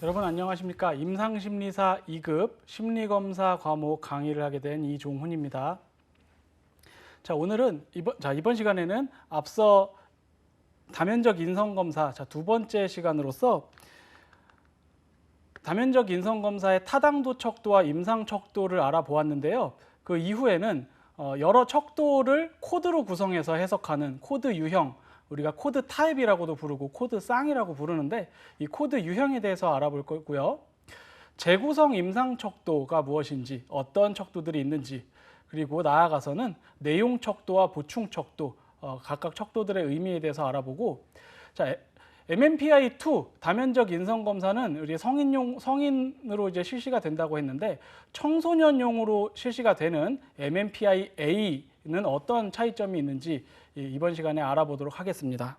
여러분 안녕하십니까? 임상심리사 2급 심리검사 과목 강의를 하게 된 이종훈입니다. 자, 오늘은 이번 시간에는 앞서 다면적 인성검사 두 번째 시간으로서 다면적 인성검사의 타당도 척도와 임상 척도를 알아보았는데요. 그 이후에는 여러 척도를 코드로 구성해서 해석하는 코드 유형, 우리가 코드 타입이라고도 부르고 코드 쌍이라고 부르는데 이 코드 유형에 대해서 알아볼 거고요. 재구성 임상 척도가 무엇인지, 어떤 척도들이 있는지, 그리고 나아가서는 내용 척도와 보충 척도, 각각 척도들의 의미에 대해서 알아보고, 자, MMPI-2 다면적 인성 검사는 우리 성인으로 이제 실시가 된다고 했는데 청소년용으로 실시가 되는 MMPI-A는 어떤 차이점이 있는지 이번 시간에 알아보도록 하겠습니다.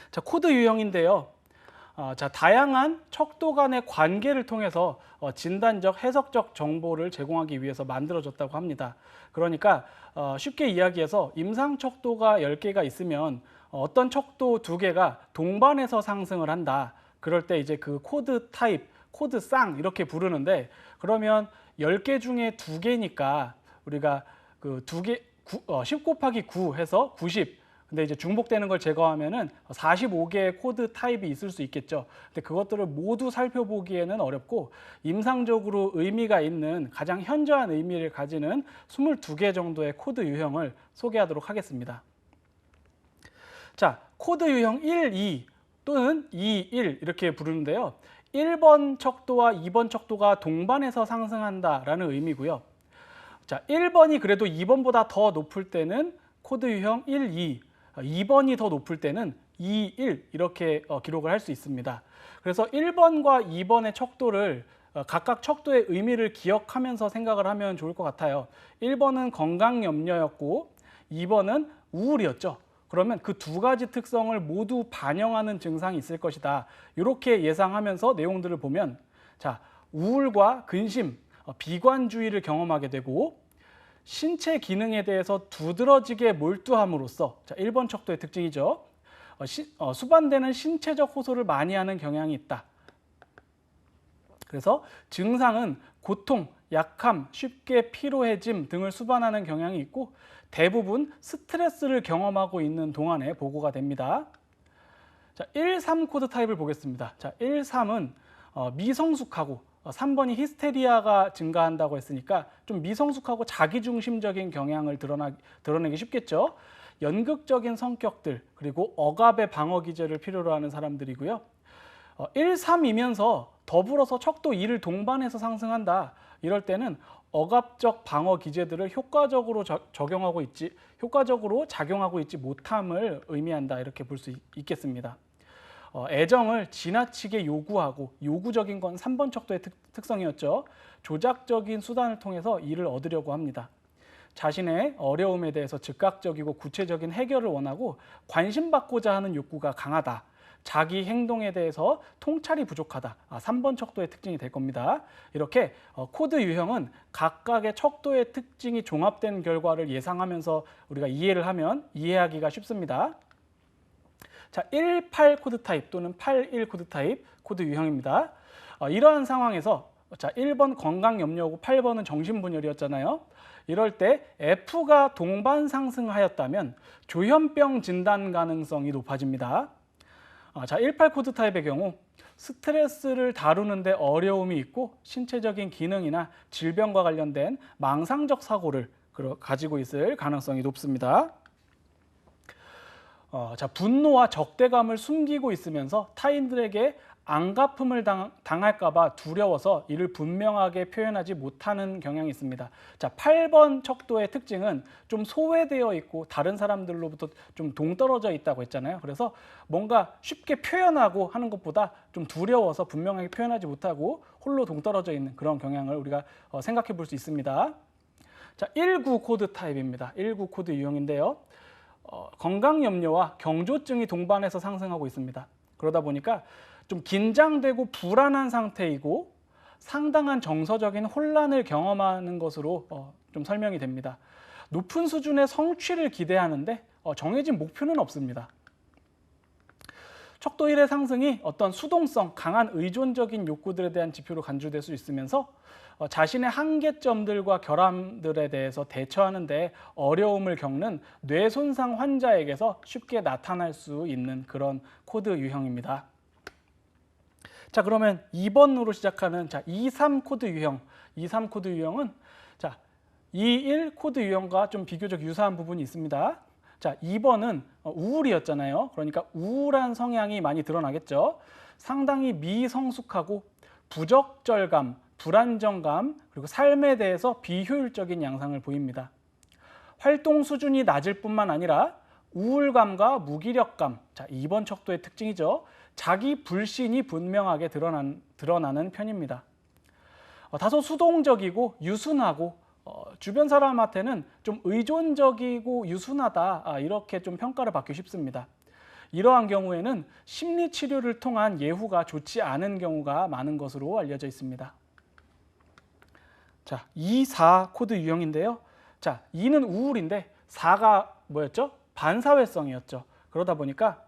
자, 코드 유형인데요. 자, 다양한 척도 간의 관계를 통해서 진단적, 해석적 정보를 제공하기 위해서 만들어졌다고 합니다. 그러니까 쉽게 이야기해서 임상 척도가 10개가 있으면 어떤 척도 2개가 동반해서 상승을 한다. 그럴 때 이제 그 코드 타입, 코드 쌍 이렇게 부르는데, 그러면 10개 중에 2개니까 우리가 그 2개 10 곱하기 9 해서 90. 근데 이제 중복되는 걸 제거하면은 45개의 코드 타입이 있을 수 있겠죠. 근데 그것들을 모두 살펴보기에는 어렵고 임상적으로 의미가 있는 가장 현저한 의미를 가지는 22개 정도의 코드 유형을 소개하도록 하겠습니다. 자, 코드 유형 1, 2 또는 2, 1 이렇게 부르는데요. 1번 척도와 2번 척도가 동반해서 상승한다라는 의미고요. 자, 1번이 그래도 2번보다 더 높을 때는 코드 유형 1, 2, 2번이 더 높을 때는 2, 1 이렇게 기록을 할 수 있습니다. 그래서 1번과 2번의 척도를 각각 척도의 의미를 기억하면서 생각을 하면 좋을 것 같아요. 1번은 건강 염려였고 2번은 우울이었죠. 그러면 그 2가지 특성을 모두 반영하는 증상이 있을 것이다. 이렇게 예상하면서 내용들을 보면, 자, 우울과 근심, 비관주의를 경험하게 되고 신체 기능에 대해서 두드러지게 몰두함으로써, 자, 1번 척도의 특징이죠. 수반되는 신체적 호소를 많이 하는 경향이 있다. 그래서 증상은 고통, 약함, 쉽게 피로해짐 등을 수반하는 경향이 있고 대부분 스트레스를 경험하고 있는 동안에 보고가 됩니다. 자, 1, 3 코드 타입을 보겠습니다. 자, 1, 3은 미성숙하고 3번이 히스테리아가 증가한다고 했으니까 좀 미성숙하고 자기중심적인 경향을 드러내기 쉽겠죠. 연극적인 성격들, 그리고 억압의 방어 기제를 필요로 하는 사람들이고요. 1, 3이면서 더불어서 척도 2를 동반해서 상승한다. 이럴 때는 억압적 방어 기제들을 효과적으로 작용하고 있지 못함을 의미한다. 이렇게 볼 수 있겠습니다. 애정을 지나치게 요구하고, 요구적인 건 3번 척도의 특성이었죠. 조작적인 수단을 통해서 이를 얻으려고 합니다. 자신의 어려움에 대해서 즉각적이고 구체적인 해결을 원하고 관심받고자 하는 욕구가 강하다. 자기 행동에 대해서 통찰이 부족하다. 3번 척도의 특징이 될 겁니다. 이렇게 코드 유형은 각각의 척도의 특징이 종합된 결과를 예상하면서 우리가 이해를 하면 이해하기가 쉽습니다. 자, 18 코드 타입 또는 81 코드 타입 코드 유형입니다. 이러한 상황에서, 자, 1번 건강 염려고 8번은 정신분열이었잖아요. 이럴 때 F가 동반 상승하였다면 조현병 진단 가능성이 높아집니다. 자, 18 코드 타입의 경우 스트레스를 다루는데 어려움이 있고 신체적인 기능이나 질병과 관련된 망상적 사고를 가지고 있을 가능성이 높습니다. 자, 분노와 적대감을 숨기고 있으면서 타인들에게 안갚음을 당할까 봐 두려워서 이를 분명하게 표현하지 못하는 경향이 있습니다. 자, 8번 척도의 특징은 좀 소외되어 있고 다른 사람들로부터 좀 동떨어져 있다고 했잖아요. 그래서 뭔가 쉽게 표현하고 하는 것보다 좀 두려워서 분명하게 표현하지 못하고 홀로 동떨어져 있는 그런 경향을 우리가 생각해 볼 수 있습니다. 자, 19 코드 타입입니다. 19 코드 유형인데요. 건강 염려와 경조증이 동반해서 상승하고 있습니다. 그러다 보니까 좀 긴장되고 불안한 상태이고 상당한 정서적인 혼란을 경험하는 것으로 좀 설명이 됩니다. 높은 수준의 성취를 기대하는데 정해진 목표는 없습니다. 척도 1의 상승이 어떤 수동성, 강한 의존적인 욕구들에 대한 지표로 간주될 수 있으면서 자신의 한계점들과 결함들에 대해서 대처하는 데 어려움을 겪는 뇌 손상 환자에게서 쉽게 나타날 수 있는 그런 코드 유형입니다. 자, 그러면 2번으로 시작하는 23 코드 유형. 23 코드 유형은 21 코드 유형과 좀 비교적 유사한 부분이 있습니다. 자, 2번은 우울이었잖아요. 그러니까 우울한 성향이 많이 드러나겠죠. 상당히 미성숙하고 부적절감, 불안정감, 그리고 삶에 대해서 비효율적인 양상을 보입니다. 활동 수준이 낮을 뿐만 아니라 우울감과 무기력감, 자, 2번 척도의 특징이죠. 자기 불신이 분명하게 드러나는 편입니다. 다소 수동적이고 유순하고 주변 사람한테는 좀 의존적이고 유순하다, 이렇게 좀 평가를 받기 쉽습니다. 이러한 경우에는 심리 치료를 통한 예후가 좋지 않은 경우가 많은 것으로 알려져 있습니다. 자, 2, 4 코드 유형인데요. 자, 2는 우울인데 4가 뭐였죠? 반사회성이었죠. 그러다 보니까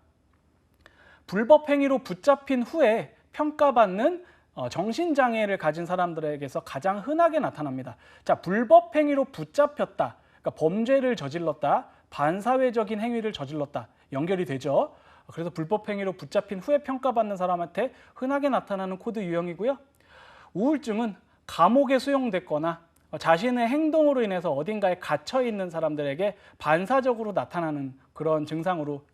불법 행위로 붙잡힌 후에 평가받는 정신장애를 가진 사람들에게서 가장 흔하게 나타납니다. 자, 불법 행위로 붙잡혔다, 그러니까 범죄를 저질렀다, 반사회적인 행위를 저질렀다, 연결이 되죠. 그래서 불법 행위로 붙잡힌 후에 평가받는 사람한테 흔하게 나타나는 코드 유형이고요. 우울증은 감옥에 수용됐거나 자신의 행동으로 인해서 어딘가에 갇혀 있는 사람들에게 반사적으로 나타나는 그런 증상으로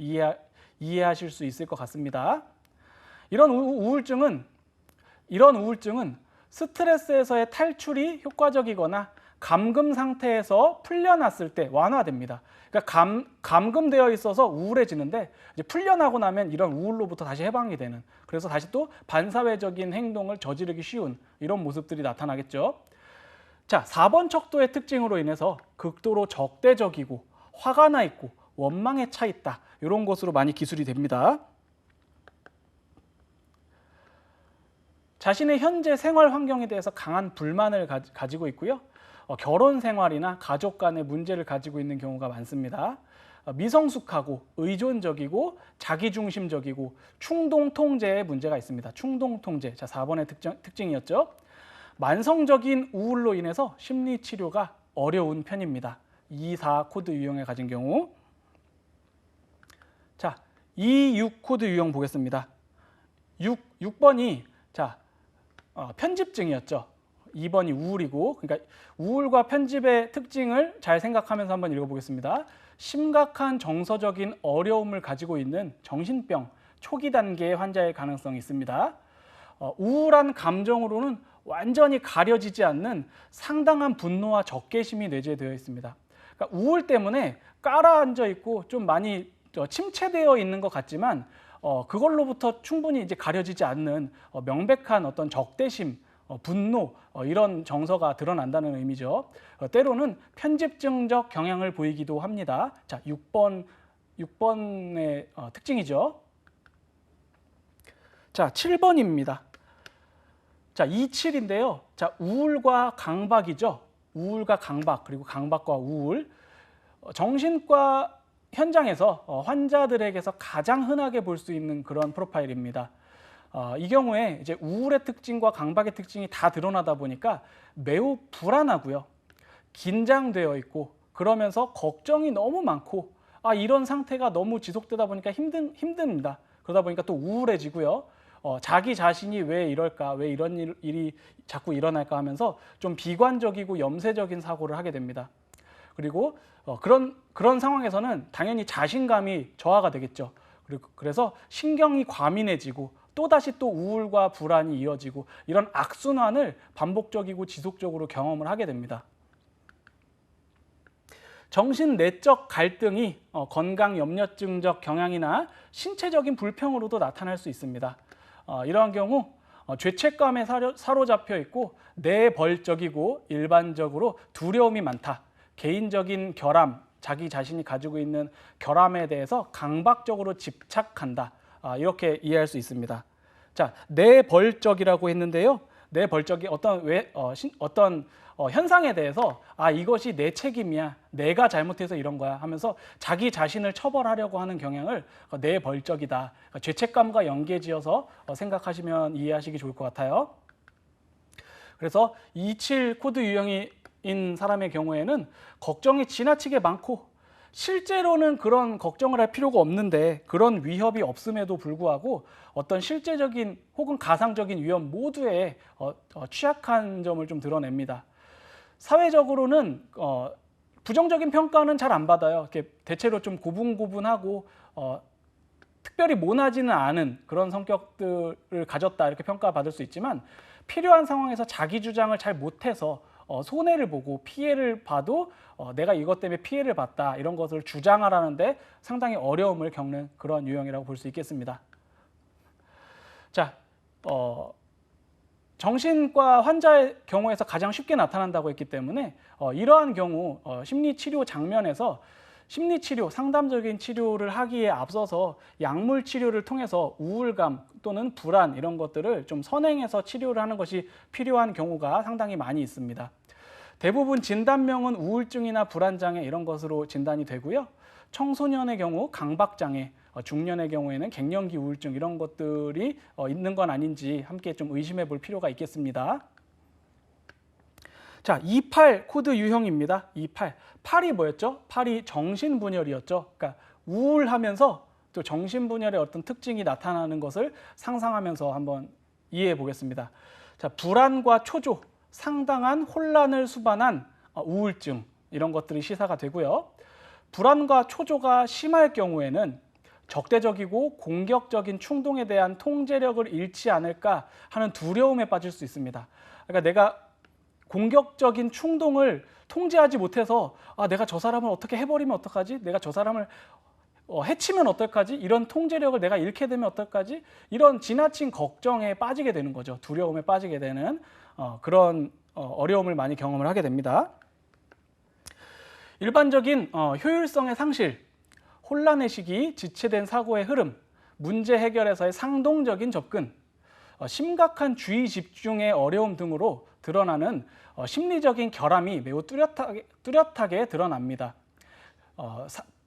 이해하실 수 있을 것 같습니다. 이런 우울증은 스트레스에서의 탈출이 효과적이거나 감금 상태에서 풀려났을 때 완화됩니다. 그러니까 감금되어 있어서 우울해지는데 이제 풀려나고 나면 이런 우울로부터 다시 해방이 되는, 그래서 다시 또 반사회적인 행동을 저지르기 쉬운 이런 모습들이 나타나겠죠. 자, 4번 척도의 특징으로 인해서 극도로 적대적이고 화가 나 있고 원망에 차 있다, 이런 것으로 많이 기술이 됩니다. 자신의 현재 생활 환경에 대해서 강한 불만을 가지고 있고요. 결혼 생활이나 가족 간의 문제를 가지고 있는 경우가 많습니다. 미성숙하고 의존적이고 자기중심적이고 충동 통제에 문제가 있습니다. 충동 통제. 자, 4번의 특징이었죠. 만성적인 우울로 인해서 심리 치료가 어려운 편입니다. 2, 4 코드 유형을 가진 경우. 자, 2, 6 코드 유형 보겠습니다. 6번이 편집증이었죠. 2번이 우울이고, 그러니까 우울과 편집의 특징을 잘 생각하면서 한번 읽어보겠습니다. 심각한 정서적인 어려움을 가지고 있는 정신병 초기 단계의 환자의 가능성이 있습니다. 우울한 감정으로는 완전히 가려지지 않는 상당한 분노와 적개심이 내재되어 있습니다. 그러니까 우울 때문에 깔아앉아 있고 좀 많이 침체되어 있는 것 같지만 그걸로부터 충분히 이제 가려지지 않는 명백한 어떤 적대심, 분노, 이런 정서가 드러난다는 의미죠. 때로는 편집증적 경향을 보이기도 합니다. 자, 6번의 특징이죠. 자, 7번입니다. 자, 27인데요. 자, 우울과 강박이죠. 우울과 강박, 그리고 강박과 우울. 정신과 현장에서 환자들에게서 가장 흔하게 볼 수 있는 그런 프로파일입니다. 이 경우에 이제 우울의 특징과 강박의 특징이 다 드러나다 보니까 매우 불안하고요, 긴장되어 있고, 그러면서 걱정이 너무 많고, 이런 상태가 너무 지속되다 보니까 힘듭니다. 그러다 보니까 또 우울해지고요. 자기 자신이 왜 이럴까, 왜 이런 일이 자꾸 일어날까 하면서 좀 비관적이고 염세적인 사고를 하게 됩니다. 그리고 그런 상황에서는 당연히 자신감이 저하가 되겠죠. 그래서 신경이 과민해지고 또다시 또 우울과 불안이 이어지고, 이런 악순환을 반복적이고 지속적으로 경험을 하게 됩니다. 정신 내적 갈등이 건강 염려증적 경향이나 신체적인 불평으로도 나타날 수 있습니다. 이러한 경우 죄책감에 사로잡혀 있고 내벌적이고 일반적으로 두려움이 많다, 개인적인 결함, 자기 자신이 가지고 있는 결함에 대해서 강박적으로 집착한다, 이렇게 이해할 수 있습니다. 자, 내벌적이라고 했는데요. 내벌적이 어떤 현상에 대해서 이것이 내 책임이야, 내가 잘못해서 이런 거야 하면서 자기 자신을 처벌하려고 하는 경향을 내벌적이다, 그러니까 죄책감과 연계지어서 생각하시면 이해하시기 좋을 것 같아요. 그래서 27 코드 유형인 사람의 경우에는 걱정이 지나치게 많고 실제로는 그런 걱정을 할 필요가 없는데 그런 위협이 없음에도 불구하고 어떤 실제적인 혹은 가상적인 위험 모두에 취약한 점을 좀 드러냅니다. 사회적으로는 부정적인 평가는 잘 안 받아요. 이렇게 대체로 좀 고분고분하고 특별히 모나지는 않은 그런 성격들을 가졌다 이렇게 평가받을 수 있지만 필요한 상황에서 자기 주장을 잘 못해서 손해를 보고 피해를 봐도 내가 이것 때문에 피해를 봤다 이런 것을 주장하라는데 상당히 어려움을 겪는 그런 유형이라고 볼 수 있겠습니다. 자, 정신과 환자의 경우에서 가장 쉽게 나타난다고 했기 때문에 이러한 경우 심리치료 장면에서 심리치료, 상담적인 치료를 하기에 앞서서 약물 치료를 통해서 우울감 또는 불안 이런 것들을 좀 선행해서 치료를 하는 것이 필요한 경우가 상당히 많이 있습니다. 대부분 진단명은 우울증이나 불안장애 이런 것으로 진단이 되고요. 청소년의 경우 강박장애, 중년의 경우에는 갱년기 우울증 이런 것들이 있는 건 아닌지 함께 좀 의심해 볼 필요가 있겠습니다. 자, 28 코드 유형입니다. 28. 8이 뭐였죠? 8이 정신분열이었죠. 그러니까 우울하면서 또 정신분열의 어떤 특징이 나타나는 것을 상상하면서 한번 이해해 보겠습니다. 자, 불안과 초조, 상당한 혼란을 수반한 우울증 이런 것들이 시사가 되고요. 불안과 초조가 심할 경우에는 적대적이고 공격적인 충동에 대한 통제력을 잃지 않을까 하는 두려움에 빠질 수 있습니다. 그러니까 내가 공격적인 충동을 통제하지 못해서 내가 저 사람을 어떻게 해버리면 어떡하지? 내가 저 사람을 해치면 어떡하지? 이런 통제력을 내가 잃게 되면 어떡하지? 이런 지나친 걱정에 빠지게 되는 거죠. 두려움에 빠지게 되는 그런 어려움을 많이 경험을 하게 됩니다. 일반적인 효율성의 상실, 혼란의 시기, 지체된 사고의 흐름, 문제 해결에서의 상동적인 접근, 심각한 주의 집중의 어려움 등으로 드러나는 심리적인 결함이 매우 뚜렷하게 드러납니다.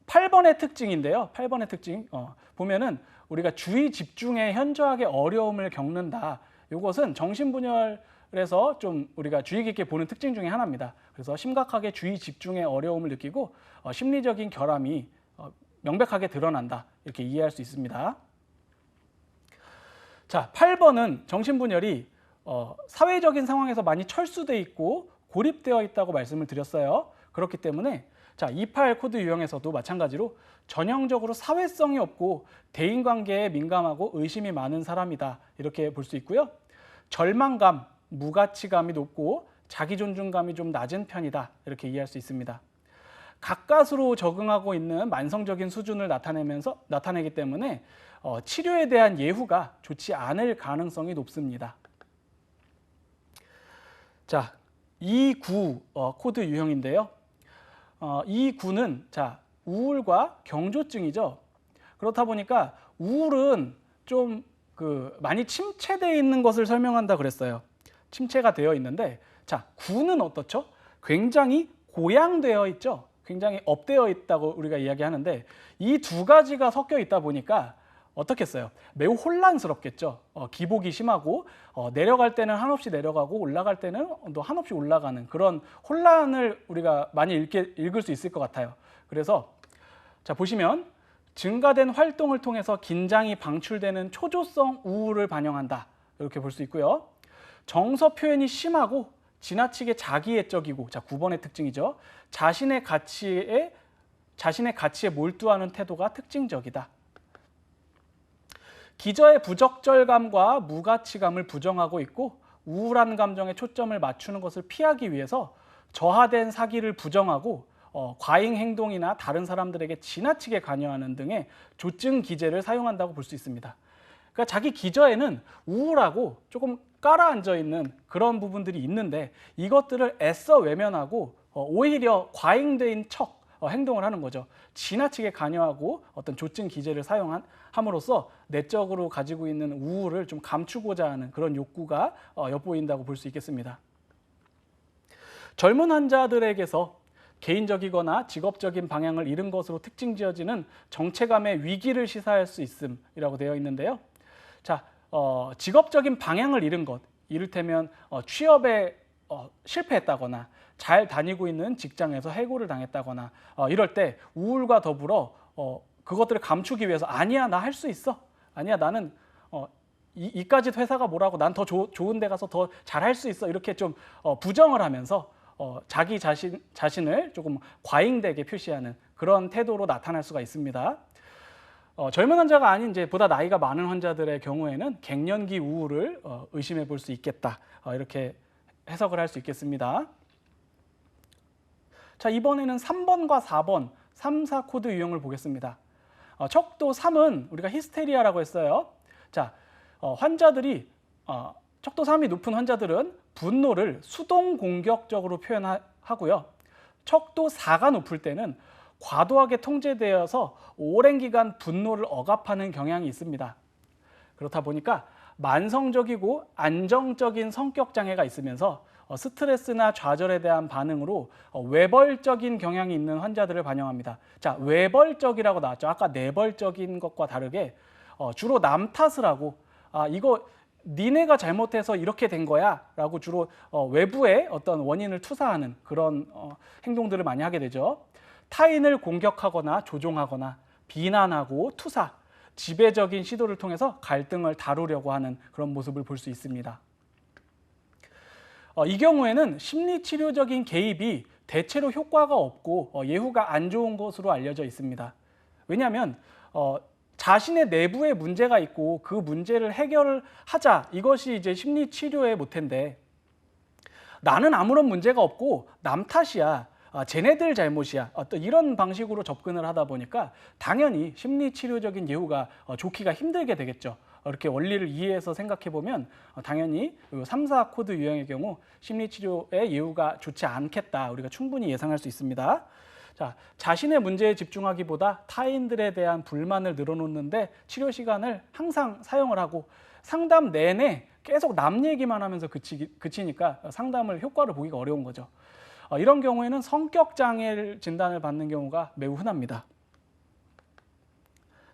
8번의 특징인데요. 8번의 특징 보면은 우리가 주의 집중에 현저하게 어려움을 겪는다. 이것은 정신분열에서 좀 우리가 주의 깊게 보는 특징 중에 하나입니다. 그래서 심각하게 주의 집중에 어려움을 느끼고 심리적인 결함이 명백하게 드러난다. 이렇게 이해할 수 있습니다. 자, 8번은 정신분열이 사회적인 상황에서 많이 철수돼 있고 고립되어 있다고 말씀을 드렸어요. 그렇기 때문에 자, 28 코드 유형에서도 마찬가지로 전형적으로 사회성이 없고 대인관계에 민감하고 의심이 많은 사람이다. 이렇게 볼 수 있고요. 절망감, 무가치감이 높고 자기존중감이 좀 낮은 편이다. 이렇게 이해할 수 있습니다. 가까스로 적응하고 있는 만성적인 수준을 나타내기 때문에 치료에 대한 예후가 좋지 않을 가능성이 높습니다. 자, 29 코드 유형인데요. 이 9는 자, 우울과 경조증이죠. 그렇다 보니까 우울은 좀 많이 침체되어 있는 것을 설명한다 그랬어요. 침체가 되어 있는데 자, 9는 어떻죠? 굉장히 고양되어 있죠. 굉장히 업되어 있다고 우리가 이야기하는데 이 두 가지가 섞여 있다 보니까 어떻겠어요? 매우 혼란스럽겠죠. 기복이 심하고 내려갈 때는 한없이 내려가고 올라갈 때는 또 한없이 올라가는 그런 혼란을 우리가 많이 읽을 수 있을 것 같아요. 그래서 자, 보시면 증가된 활동을 통해서 긴장이 방출되는 초조성 우울을 반영한다. 이렇게 볼 수 있고요. 정서 표현이 심하고 지나치게 자기애적이고 자, 9번의 특징이죠. 자신의 가치에 몰두하는 태도가 특징적이다. 기저의 부적절감과 무가치감을 부정하고 있고 우울한 감정에 초점을 맞추는 것을 피하기 위해서 저하된 사기를 부정하고 과잉 행동이나 다른 사람들에게 지나치게 관여하는 등의 조증 기제를 사용한다고 볼 수 있습니다. 그러니까 자기 기저에는 우울하고 조금 깔아앉아 있는 그런 부분들이 있는데 이것들을 애써 외면하고 오히려 과잉된 척 행동을 하는 거죠. 지나치게 관여하고 어떤 조증 기제를 사용함으로써 내적으로 가지고 있는 우울을 좀 감추고자 하는 그런 욕구가 엿보인다고 볼 수 있겠습니다. 젊은 환자들에게서 개인적이거나 직업적인 방향을 잃은 것으로 특징 지어지는 정체감의 위기를 시사할 수 있음이라고 되어 있는데요. 자, 직업적인 방향을 잃은 것, 이를테면 취업에 실패했다거나 잘 다니고 있는 직장에서 해고를 당했다거나 이럴 때 우울과 더불어 그것들을 감추기 위해서 아니야, 나 할 수 있어. 아니야, 나는 이까짓 회사가 뭐라고 난 더 좋은 데 가서 더 잘할 수 있어. 이렇게 좀 부정을 하면서 자기 자신을 조금 과잉되게 표시하는 그런 태도로 나타날 수가 있습니다. 젊은 환자가 아닌 이제 보다 나이가 많은 환자들의 경우에는 갱년기 우울을 의심해 볼 수 있겠다. 이렇게 해석을 할 수 있겠습니다. 자, 이번에는 3번과 4번 3, 4 코드 유형을 보겠습니다. 척도 3은 우리가 히스테리아라고 했어요. 자, 환자들이 척도 3이 높은 환자들은 분노를 수동 공격적으로 표현하고요. 척도 4가 높을 때는 과도하게 통제되어서 오랜 기간 분노를 억압하는 경향이 있습니다. 그렇다 보니까 만성적이고 안정적인 성격 장애가 있으면서 스트레스나 좌절에 대한 반응으로 외벌적인 경향이 있는 환자들을 반영합니다. 자, 외벌적이라고 나왔죠. 아까 내벌적인 것과 다르게 주로 남 탓을 하고 이거 니네가 잘못해서 이렇게 된 거야 라고 주로 외부의 어떤 원인을 투사하는 그런 행동들을 많이 하게 되죠. 타인을 공격하거나 조종하거나 비난하고 투사, 지배적인 시도를 통해서 갈등을 다루려고 하는 그런 모습을 볼 수 있습니다. 이 경우에는 심리치료적인 개입이 대체로 효과가 없고 예후가 안 좋은 것으로 알려져 있습니다. 왜냐하면 자신의 내부에 문제가 있고 그 문제를 해결하자, 이것이 이제 심리치료의 모태인데, 나는 아무런 문제가 없고 남 탓이야, 쟤네들 잘못이야, 어떤 이런 방식으로 접근을 하다 보니까 당연히 심리치료적인 예후가 좋기가 힘들게 되겠죠. 이렇게 원리를 이해해서 생각해 보면 당연히 3, 4 코드 유형의 경우 심리치료의 예후가 좋지 않겠다, 우리가 충분히 예상할 수 있습니다. 자, 자신의 문제에 집중하기보다 타인들에 대한 불만을 늘어놓는데 치료 시간을 항상 사용을 하고 상담 내내 계속 남 얘기만 하면서 그치니까 상담을 효과를 보기가 어려운 거죠. 이런 경우에는 성격 장애를 진단을 받는 경우가 매우 흔합니다.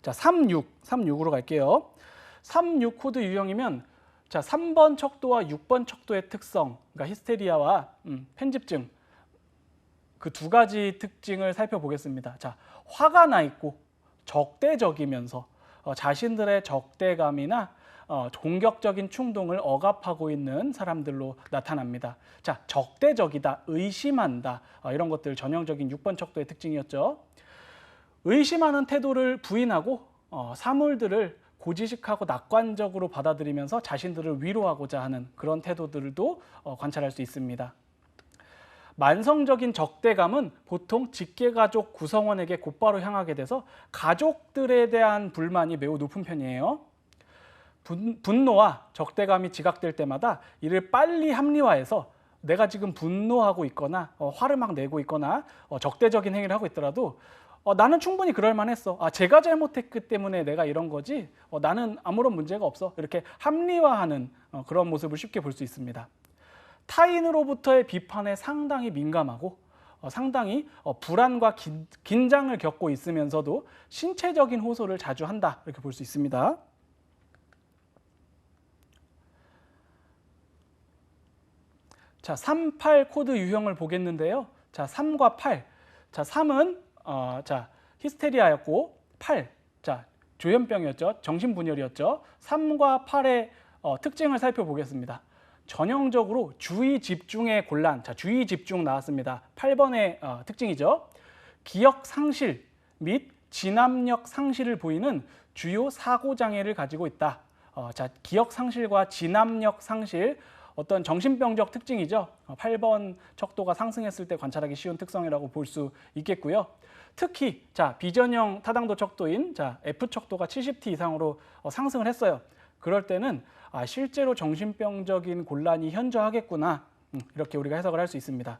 자, 36으로 갈게요. 36 코드 유형이면 자, 3번 척도와 6번 척도의 특성, 그러니까 히스테리아와 편집증, 그 두 가지 특징을 살펴보겠습니다. 자, 화가 나 있고 적대적이면서 자신들의 적대감이나 공격적인 충동을 억압하고 있는 사람들로 나타납니다. 자, 적대적이다, 의심한다, 이런 것들 전형적인 6번 척도의 특징이었죠. 의심하는 태도를 부인하고 사물들을 고지식하고 낙관적으로 받아들이면서 자신들을 위로하고자 하는 그런 태도들도 관찰할 수 있습니다. 만성적인 적대감은 보통 직계가족 구성원에게 곧바로 향하게 돼서 가족들에 대한 불만이 매우 높은 편이에요. 분노와 적대감이 지각될 때마다 이를 빨리 합리화해서 내가 지금 분노하고 있거나 화를 막 내고 있거나 적대적인 행위를 하고 있더라도 나는 충분히 그럴 만했어. 제가 잘못했기 때문에 내가 이런 거지. 나는 아무런 문제가 없어. 이렇게 합리화하는 그런 모습을 쉽게 볼 수 있습니다. 타인으로부터의 비판에 상당히 민감하고 상당히 불안과 긴장을 겪고 있으면서도 신체적인 호소를 자주 한다, 이렇게 볼 수 있습니다. 자, 38 코드 유형을 보겠는데요. 자, 3과 8. 자, 3은 히스테리아였고 8, 자, 조현병이었죠. 정신분열이었죠. 3과 8의 특징을 살펴보겠습니다. 전형적으로 주의 집중의 곤란, 자, 주의 집중 나왔습니다. 8번의 특징이죠. 기억 상실 및 진압력 상실을 보이는 주요 사고 장애를 가지고 있다. 자, 기억 상실과 진압력 상실, 어떤 정신병적 특징이죠. 8번 척도가 상승했을 때 관찰하기 쉬운 특성이라고 볼 수 있겠고요. 특히 자, 비전형 타당도 척도인 자, F 척도가 70T 이상으로 상승을 했어요. 그럴 때는 실제로 정신병적인 곤란이 현저하겠구나, 이렇게 우리가 해석을 할 수 있습니다.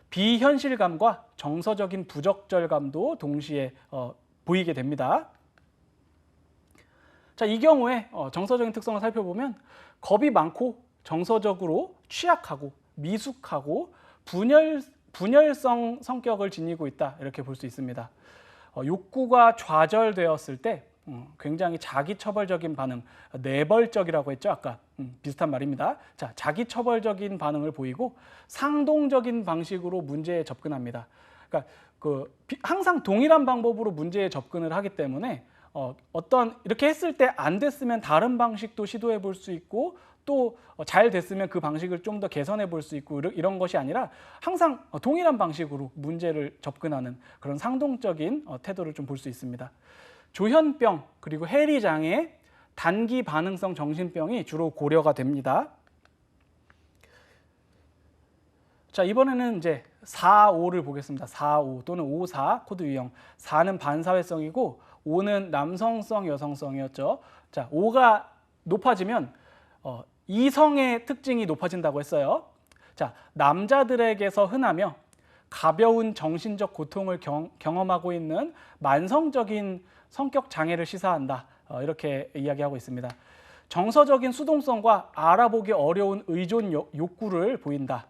비현실감과 정서적인 부적절감도 동시에 보이게 됩니다. 자, 이 경우에 정서적인 특성을 살펴보면 겁이 많고 정서적으로 취약하고 미숙하고 분열성 성격을 지니고 있다 이렇게 볼 수 있습니다. 욕구가 좌절되었을 때 굉장히 자기처벌적인 반응, 내벌적이라고 했죠 아까 비슷한 말입니다. 자, 자기처벌적인 반응을 보이고 상동적인 방식으로 문제에 접근합니다. 그러니까 항상 동일한 방법으로 문제에 접근을 하기 때문에 어떤 이렇게 했을 때 안 됐으면 다른 방식도 시도해 볼 수 있고 또 잘 됐으면 그 방식을 좀 더 개선해 볼 수 있고 이런 것이 아니라 항상 동일한 방식으로 문제를 접근하는 그런 상동적인 태도를 좀 볼 수 있습니다. 조현병 그리고 해리 장애, 단기 반응성 정신병이 주로 고려가 됩니다. 자, 이번에는 이제 4, 5를 보겠습니다. 4, 5 또는 5, 4 코드 유형. 4는 반사회성이고 5는 남성성, 여성성이었죠. 자, 5가 높아지면 이성의 특징이 높아진다고 했어요. 자, 남자들에게서 흔하며 가벼운 정신적 고통을 경험하고 있는 만성적인 성격 장애를 시사한다. 이렇게 이야기하고 있습니다. 정서적인 수동성과 알아보기 어려운 의존 욕구를 보인다.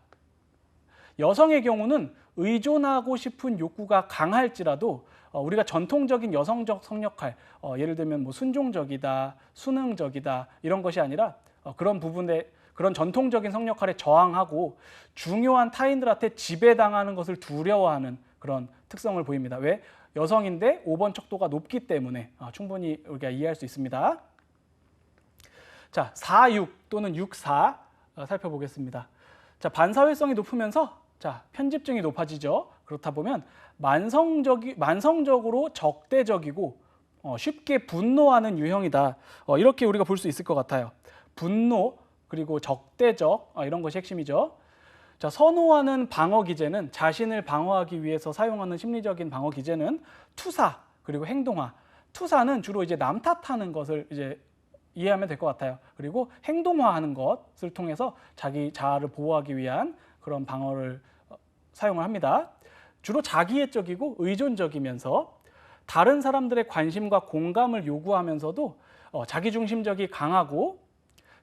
여성의 경우는 의존하고 싶은 욕구가 강할지라도 우리가 전통적인 여성적 성역할, 예를 들면 뭐 순종적이다, 수능적이다 이런 것이 아니라 그런 부분에 그런 전통적인 성역할에 저항하고 중요한 타인들한테 지배당하는 것을 두려워하는 그런 특성을 보입니다. 왜? 여성인데 5번 척도가 높기 때문에 충분히 우리가 이해할 수 있습니다. 자, 4, 6 또는 6, 4 살펴보겠습니다. 자, 반사회성이 높으면서 자, 편집증이 높아지죠. 그렇다 보면 만성적으로 적대적이고 쉽게 분노하는 유형이다. 이렇게 우리가 볼 수 있을 것 같아요. 분노 그리고 적대적 이런 것이 핵심이죠. 자, 선호하는 방어 기제는 자신을 방어하기 위해서 사용하는 심리적인 방어 기제는 투사 그리고 행동화. 투사는 주로 이제 남 탓하는 것을 이제 이해하면 될 것 같아요. 그리고 행동화하는 것을 통해서 자기 자아를 보호하기 위한 그런 방어를 사용을 합니다. 주로 자기애적이고 의존적이면서 다른 사람들의 관심과 공감을 요구하면서도 자기중심적이 강하고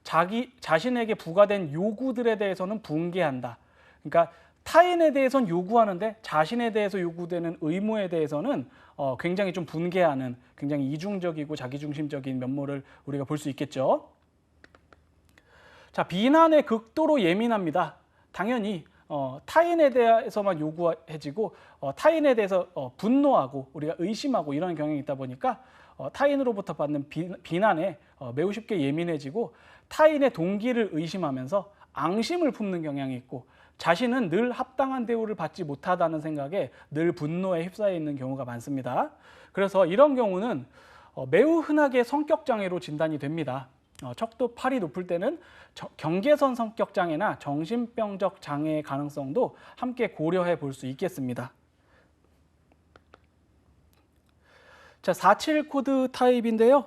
자신에게 부과된 요구들에 대해서는 분개한다. 그러니까 타인에 대해서는 요구하는데 자신에 대해서 요구되는 의무에 대해서는 굉장히 좀 분개하는 굉장히 이중적이고 자기중심적인 면모를 우리가 볼 수 있겠죠. 자, 비난에 극도로 예민합니다. 당연히 타인에 대해서만 요구해지고 타인에 대해서 분노하고 우리가 의심하고 이런 경향이 있다 보니까 타인으로부터 받는 비난에 매우 쉽게 예민해지고 타인의 동기를 의심하면서 앙심을 품는 경향이 있고 자신은 늘 합당한 대우를 받지 못하다는 생각에 늘 분노에 휩싸여 있는 경우가 많습니다. 그래서 이런 경우는 매우 흔하게 성격장애로 진단이 됩니다. 척도 8이 높을 때는 경계선 성격장애나 정신병적 장애의 가능성도 함께 고려해 볼 수 있겠습니다. 자, 47 코드 타입인데요.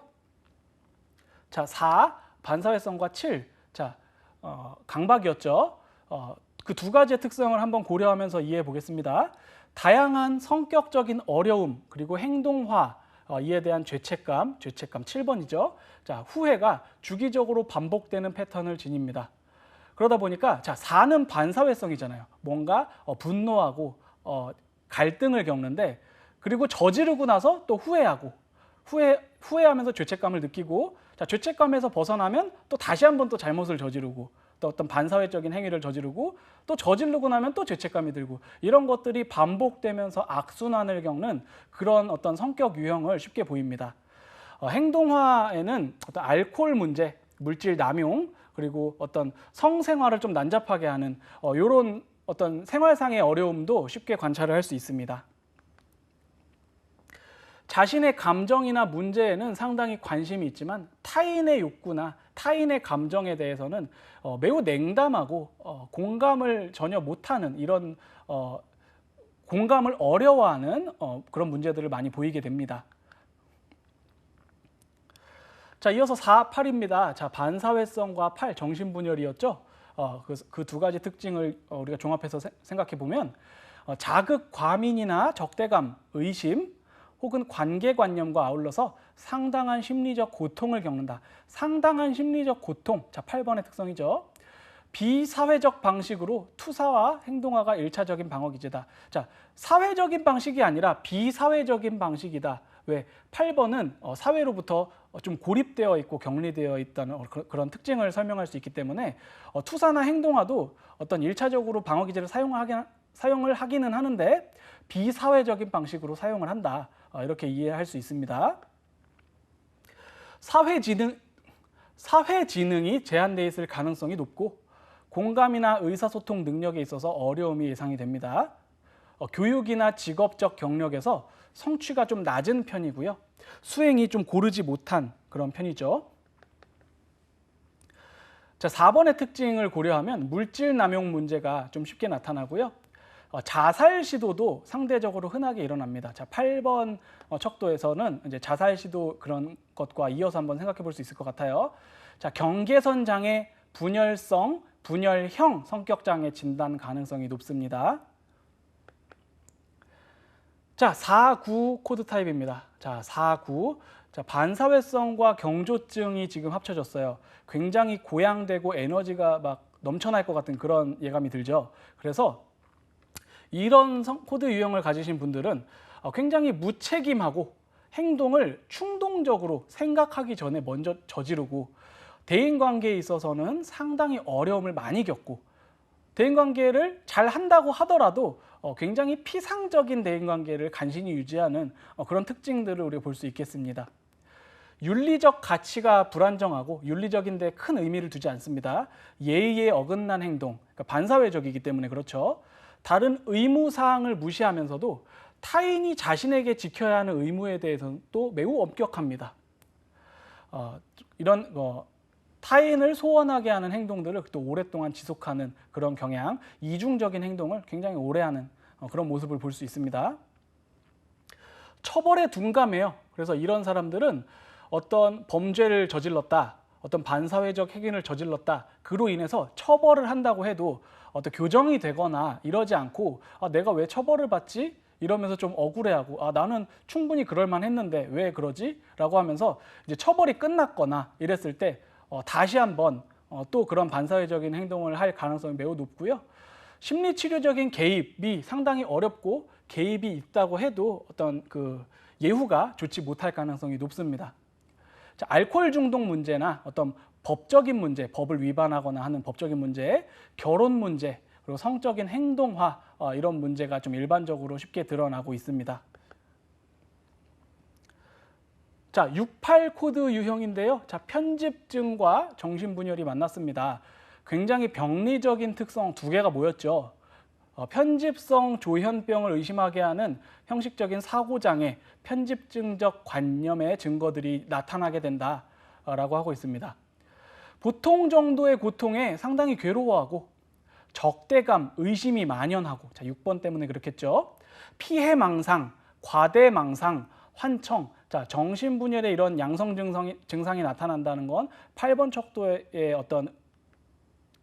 자, 4 반사회성과 7 자, 강박이었죠. 그 두 가지의 특성을 한번 고려하면서 이해해 보겠습니다. 다양한 성격적인 어려움 그리고 행동화 이에 대한 죄책감 7번이죠. 자, 후회가 주기적으로 반복되는 패턴을 지닙니다. 그러다 보니까 자, 4는 반사회성이잖아요. 뭔가 분노하고 갈등을 겪는데 그리고 저지르고 나서 또 후회하고 후회하면서 죄책감을 느끼고 자, 죄책감에서 벗어나면 또 다시 한번 또 잘못을 저지르고 또 어떤 반사회적인 행위를 저지르고 또 저지르고 나면 또 죄책감이 들고 이런 것들이 반복되면서 악순환을 겪는 그런 어떤 성격 유형을 쉽게 보입니다. 행동화에는 어떤 알코올 문제, 물질 남용 그리고 어떤 성생활을 좀 난잡하게 하는 이런 어떤 생활상의 어려움도 쉽게 관찰을 할 수 있습니다. 자신의 감정이나 문제에는 상당히 관심이 있지만 타인의 욕구나 타인의 감정에 대해서는 매우 냉담하고 공감을 전혀 못하는 이런 공감을 어려워하는 그런 문제들을 많이 보이게 됩니다. 자, 이어서 4, 8입니다. 자, 반사회성과 8 정신분열이었죠. 그 두 가지 특징을 우리가 종합해서 생각해 보면 자극 과민이나 적대감, 의심 혹은 관계관념과 아울러서 상당한 심리적 고통을 겪는다. 상당한 심리적 고통, 자 8번의 특성이죠. 비사회적 방식으로 투사와 행동화가 1차적인 방어 기제다. 자, 사회적인 방식이 아니라 비사회적인 방식이다. 왜? 8번은 사회로부터 좀 고립되어 있고 격리되어 있다는 그런 특징을 설명할 수 있기 때문에 투사나 행동화도 어떤 1차적으로 방어 기제를 사용을 하기는 하는데 비사회적인 방식으로 사용을 한다. 이렇게 이해할 수 있습니다. 사회지능이 제한되어 있을 가능성이 높고 공감이나 의사소통 능력에 있어서 어려움이 예상이 됩니다. 교육이나 직업적 경력에서 성취가 좀 낮은 편이고요. 수행이 좀 고르지 못한 그런 편이죠. 자, 4번의 특징을 고려하면 물질 남용 문제가 좀 쉽게 나타나고요. 자살 시도도 상대적으로 흔하게 일어납니다. 자, 8번 척도에서는 이제 자살 시도 그런 것과 이어서 한번 생각해 볼 수 있을 것 같아요. 자, 경계선 장애, 분열성, 분열형 성격 장애 진단 가능성이 높습니다. 자, 4-9 코드 타입입니다. 자, 4-9. 자, 반사회성과 경조증이 지금 합쳐졌어요. 굉장히 고양되고 에너지가 막 넘쳐날 것 같은 그런 예감이 들죠. 그래서 이런 코드 유형을 가지신 분들은 굉장히 무책임하고 행동을 충동적으로 생각하기 전에 먼저 저지르고 대인관계에 있어서는 상당히 어려움을 많이 겪고 대인관계를 잘 한다고 하더라도 굉장히 피상적인 대인관계를 간신히 유지하는 그런 특징들을 우리가 볼 수 있겠습니다. 윤리적 가치가 불안정하고 윤리적인데 큰 의미를 두지 않습니다. 예의에 어긋난 행동, 그러니까 반사회적이기 때문에 그렇죠. 다른 의무사항을 무시하면서도 타인이 자신에게 지켜야 하는 의무에 대해서는 또 매우 엄격합니다. 이런 타인을 소원하게 하는 행동들을 또 오랫동안 지속하는 그런 경향, 이중적인 행동을 굉장히 오래 하는 그런 모습을 볼 수 있습니다. 처벌에 둔감해요. 그래서 이런 사람들은 어떤 범죄를 저질렀다, 어떤 반사회적 행위를 저질렀다, 그로 인해서 처벌을 한다고 해도 어떤 교정이 되거나 이러지 않고 내가 왜 처벌을 받지? 이러면서 좀 억울해하고 나는 충분히 그럴 만했는데 왜 그러지? 라고 하면서 이제 처벌이 끝났거나 이랬을 때 다시 한번 또 그런 반사회적인 행동을 할 가능성이 매우 높고요. 심리치료적인 개입이 상당히 어렵고 개입이 있다고 해도 어떤 그 예후가 좋지 못할 가능성이 높습니다. 자, 알코올 중독 문제나 어떤 법적인 문제, 법을 위반하거나 하는 법적인 문제, 결혼 문제, 그리고 성적인 행동화 이런 문제가 좀 일반적으로 쉽게 드러나고 있습니다. 자, 68 코드 유형인데요. 자, 편집증과 정신분열이 만났습니다. 굉장히 병리적인 특성 두 개가 모였죠. 편집성 조현병을 의심하게 하는 형식적인 사고장애, 편집증적 관념의 증거들이 나타나게 된다라고 하고 있습니다. 보통 정도의 고통에 상당히 괴로워하고 적대감, 의심이 만연하고, 자, 6번 때문에 그렇겠죠. 피해망상, 과대망상, 환청, 자, 정신분열의 이런 양성 증상이 나타난다는 건 8번 척도의 어떤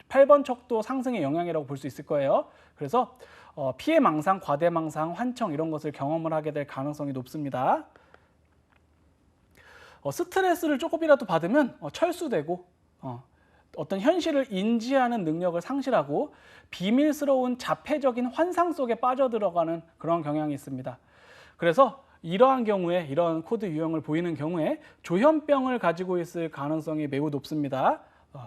8번 척도 상승의 영향이라고 볼 수 있을 거예요. 그래서 피해망상, 과대망상, 환청 이런 것을 경험을 하게 될 가능성이 높습니다. 스트레스를 조금이라도 받으면 철수되고 어떤 현실을 인지하는 능력을 상실하고 비밀스러운 자폐적인 환상 속에 빠져들어가는 그런 경향이 있습니다. 그래서 이러한 경우에, 이런 코드 유형을 보이는 경우에 조현병을 가지고 있을 가능성이 매우 높습니다.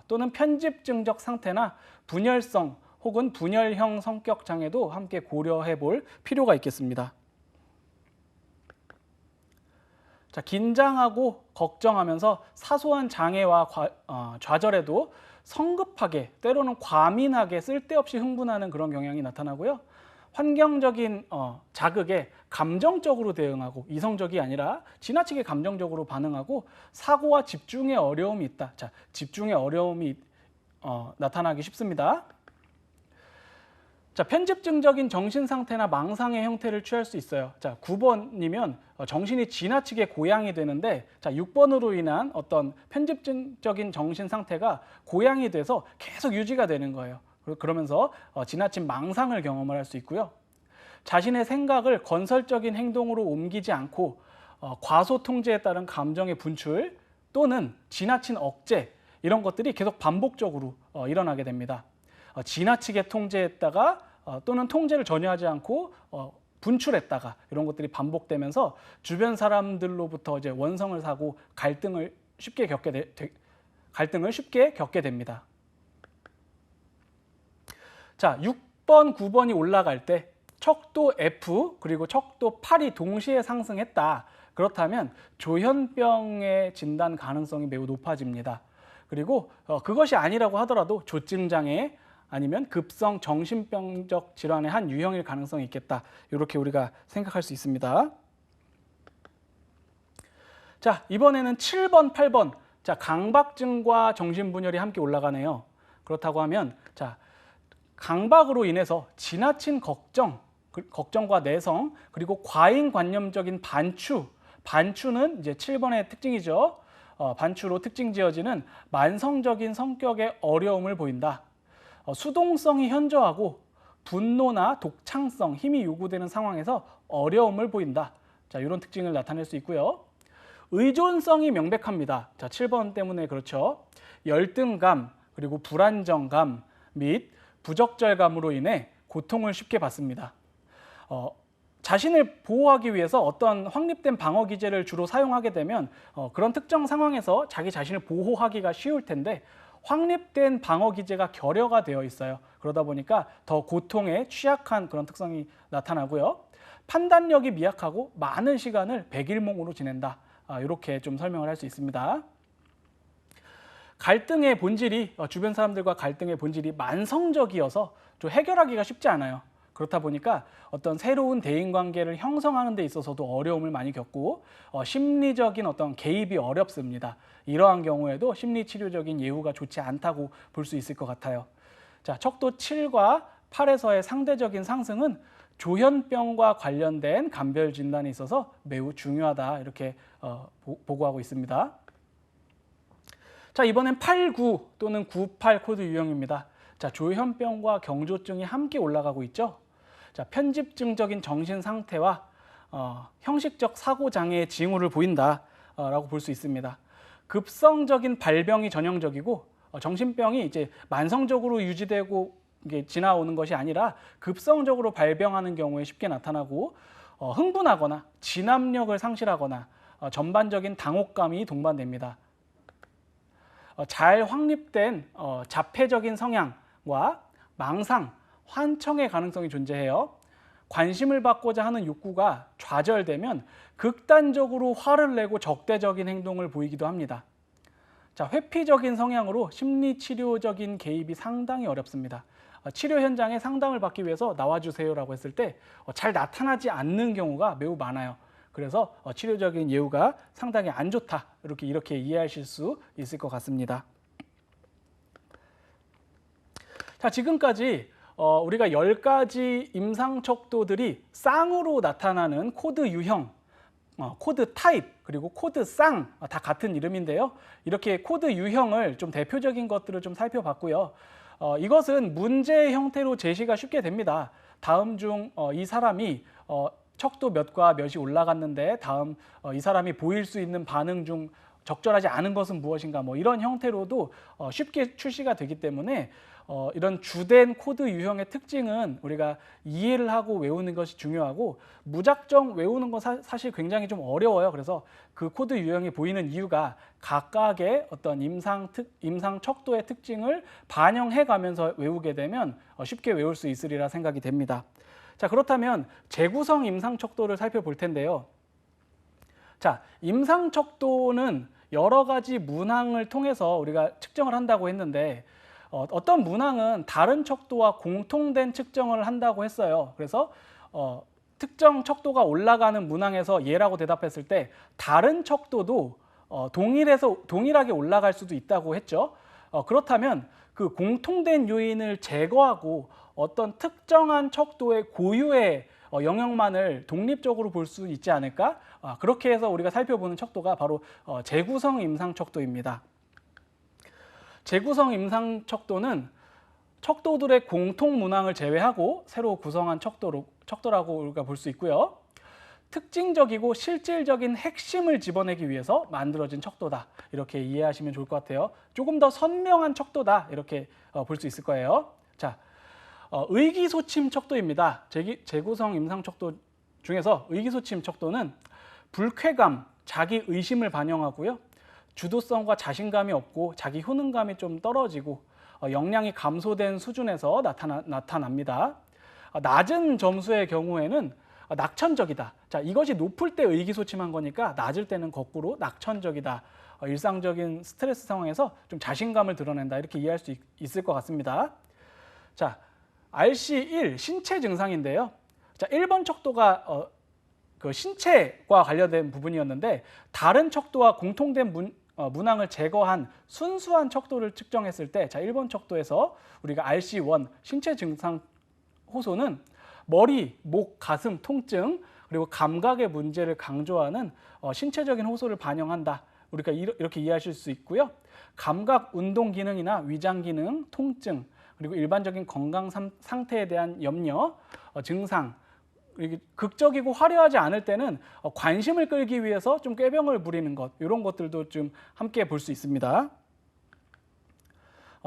또는 편집증적 상태나 분열성 혹은 분열형 성격 장애도 함께 고려해 볼 필요가 있겠습니다. 자, 긴장하고 걱정하면서 사소한 장애와 좌절에도 성급하게, 때로는 과민하게 쓸데없이 흥분하는 그런 경향이 나타나고요. 환경적인 자극에 감정적으로 대응하고 이성적이 아니라 지나치게 감정적으로 반응하고 사고와 집중에 어려움이 있다. 자, 집중에 어려움이 나타나기 쉽습니다. 자, 편집증적인 정신 상태나 망상의 형태를 취할 수 있어요. 자, 9번이면 정신이 지나치게 고양이 되는데, 자, 6번으로 인한 어떤 편집증적인 정신 상태가 고양이 돼서 계속 유지가 되는 거예요. 그러면서 지나친 망상을 경험을 할 수 있고요. 자신의 생각을 건설적인 행동으로 옮기지 않고 과소 통제에 따른 감정의 분출 또는 지나친 억제 이런 것들이 계속 반복적으로 일어나게 됩니다. 지나치게 통제했다가 또는 통제를 전혀 하지 않고 분출했다가 이런 것들이 반복되면서 주변 사람들로부터 이제 원성을 사고 갈등을 쉽게 겪게 됩니다. 자, 6번, 9번이 올라갈 때 척도 F 그리고 척도 8이 동시에 상승했다. 그렇다면 조현병의 진단 가능성이 매우 높아집니다. 그리고 그것이 아니라고 하더라도 조증장애 아니면 급성 정신병적 질환의 한 유형일 가능성이 있겠다. 이렇게 우리가 생각할 수 있습니다. 자, 이번에는 7번, 8번. 자, 강박증과 정신분열이 함께 올라가네요. 그렇다고 하면 자, 강박으로 인해서 지나친 걱정과 내성, 그리고 과잉관념적인 반추는 이제 7번의 특징이죠. 반추로 특징 지어지는 만성적인 성격의 어려움을 보인다. 수동성이 현저하고 분노나 독창성, 힘이 요구되는 상황에서 어려움을 보인다. 자, 이런 특징을 나타낼 수 있고요. 의존성이 명백합니다. 자, 7번 때문에 그렇죠. 열등감, 그리고 불안정감 및 부적절감으로 인해 고통을 쉽게 받습니다. 자신을 보호하기 위해서 어떤 확립된 방어 기제를 주로 사용하게 되면 그런 특정 상황에서 자기 자신을 보호하기가 쉬울 텐데 확립된 방어 기제가 결여가 되어 있어요. 그러다 보니까 더 고통에 취약한 그런 특성이 나타나고요. 판단력이 미약하고 많은 시간을 백일몽으로 지낸다. 이렇게 좀 설명을 할 수 있습니다. 갈등의 본질이 주변 사람들과 갈등의 본질이 만성적이어서 좀 해결하기가 쉽지 않아요. 그렇다 보니까 어떤 새로운 대인관계를 형성하는 데 있어서도 어려움을 많이 겪고 심리적인 어떤 개입이 어렵습니다. 이러한 경우에도 심리치료적인 예후가 좋지 않다고 볼 수 있을 것 같아요. 자, 척도 7과 8에서의 상대적인 상승은 조현병과 관련된 감별 진단에 있어서 매우 중요하다 이렇게 보고하고 있습니다. 자, 이번엔 8, 9 또는 9, 8 코드 유형입니다. 자, 조현병과 경조증이 함께 올라가고 있죠. 자, 편집증적인 정신 상태와 형식적 사고 장애의 징후를 보인다라고 볼 수 있습니다. 급성적인 발병이 전형적이고 정신병이 이제 만성적으로 유지되고 이게 지나오는 것이 아니라 급성적으로 발병하는 경우에 쉽게 나타나고 흥분하거나 진압력을 상실하거나 전반적인 당혹감이 동반됩니다. 잘 확립된 자폐적인 성향과 망상, 환청의 가능성이 존재해요. 관심을 받고자 하는 욕구가 좌절되면 극단적으로 화를 내고 적대적인 행동을 보이기도 합니다. 자, 회피적인 성향으로 심리치료적인 개입이 상당히 어렵습니다. 치료 현장에 상담을 받기 위해서 나와주세요라고 했을 때 잘 나타나지 않는 경우가 매우 많아요. 그래서 치료적인 예후가 상당히 안 좋다. 이렇게 이해하실 수 있을 것 같습니다. 자, 지금까지 우리가 10가지 임상척도들이 쌍으로 나타나는 코드 유형, 코드 타입, 그리고 코드 쌍, 다 같은 이름인데요. 이렇게 코드 유형을 좀 대표적인 것들을 좀 살펴봤고요. 이것은 문제의 형태로 제시가 쉽게 됩니다. 다음 중 이 사람이 척도 몇과 몇이 올라갔는데 다음 이 사람이 보일 수 있는 반응 중 적절하지 않은 것은 무엇인가 뭐 이런 형태로도 쉽게 출시가 되기 때문에 이런 주된 코드 유형의 특징은 우리가 이해를 하고 외우는 것이 중요하고 무작정 외우는 건 사실 굉장히 좀 어려워요. 그래서 그 코드 유형이 보이는 이유가 각각의 어떤 임상 척도의 특징을 반영해 가면서 외우게 되면 쉽게 외울 수 있으리라 생각이 됩니다. 자, 그렇다면 재구성 임상 척도를 살펴볼 텐데요. 자, 임상 척도는 여러 가지 문항을 통해서 우리가 측정을 한다고 했는데 어떤 문항은 다른 척도와 공통된 측정을 한다고 했어요. 그래서 특정 척도가 올라가는 문항에서 예라고 대답했을 때 다른 척도도 동일하게 올라갈 수도 있다고 했죠. 그렇다면 그 공통된 요인을 제거하고 어떤 특정한 척도의 고유의 영역만을 독립적으로 볼 수 있지 않을까? 그렇게 해서 우리가 살펴보는 척도가 바로 재구성 임상 척도입니다. 재구성 임상 척도는 척도들의 공통 문항을 제외하고 새로 구성한 척도라고 우리가 볼 수 있고요. 특징적이고 실질적인 핵심을 집어내기 위해서 만들어진 척도다. 이렇게 이해하시면 좋을 것 같아요. 조금 더 선명한 척도다. 이렇게 볼 수 있을 거예요. 자, 의기소침 척도입니다. 재구성 임상 척도 중에서 의기소침 척도는 불쾌감, 자기 의심을 반영하고요. 주도성과 자신감이 없고 자기 효능감이 좀 떨어지고 역량이 감소된 수준에서 나타납니다. 낮은 점수의 경우에는 낙천적이다. 자, 이것이 높을 때 의기소침한 거니까 낮을 때는 거꾸로 낙천적이다. 일상적인 스트레스 상황에서 좀 자신감을 드러낸다. 이렇게 이해할 수 있을 것 같습니다. 자, RC1 신체 증상인데요. 자, 1번 척도가 그 신체과 관련된 부분이었는데 다른 척도와 공통된 문항을 제거한 순수한 척도를 측정했을 때, 자, 1번 척도에서 우리가 RC1 신체 증상 호소는 머리, 목, 가슴 통증 그리고 감각의 문제를 강조하는 신체적인 호소를 반영한다. 우리가 이렇게 이해하실 수 있고요. 감각, 운동 기능이나 위장 기능, 통증 그리고 일반적인 건강 상태에 대한 염려, 증상 극적이고 화려하지 않을 때는 관심을 끌기 위해서 좀 꾀병을 부리는 것, 이런 것들도 좀 함께 볼 수 있습니다.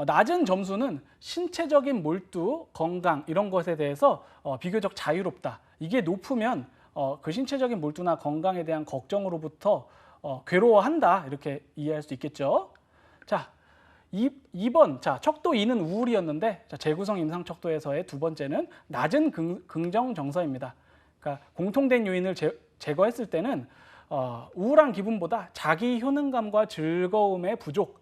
낮은 점수는 신체적인 몰두, 건강 이런 것에 대해서 비교적 자유롭다. 이게 높으면 그 신체적인 몰두나 건강에 대한 걱정으로부터 괴로워한다. 이렇게 이해할 수 있겠죠. 자, 2번, 자, 척도 2는 우울이었는데, 자, 재구성 임상 척도에서의 두 번째는 낮은 긍정 정서입니다. 그러니까 공통된 요인을 제거했을 때는 우울한 기분보다 자기 효능감과 즐거움의 부족,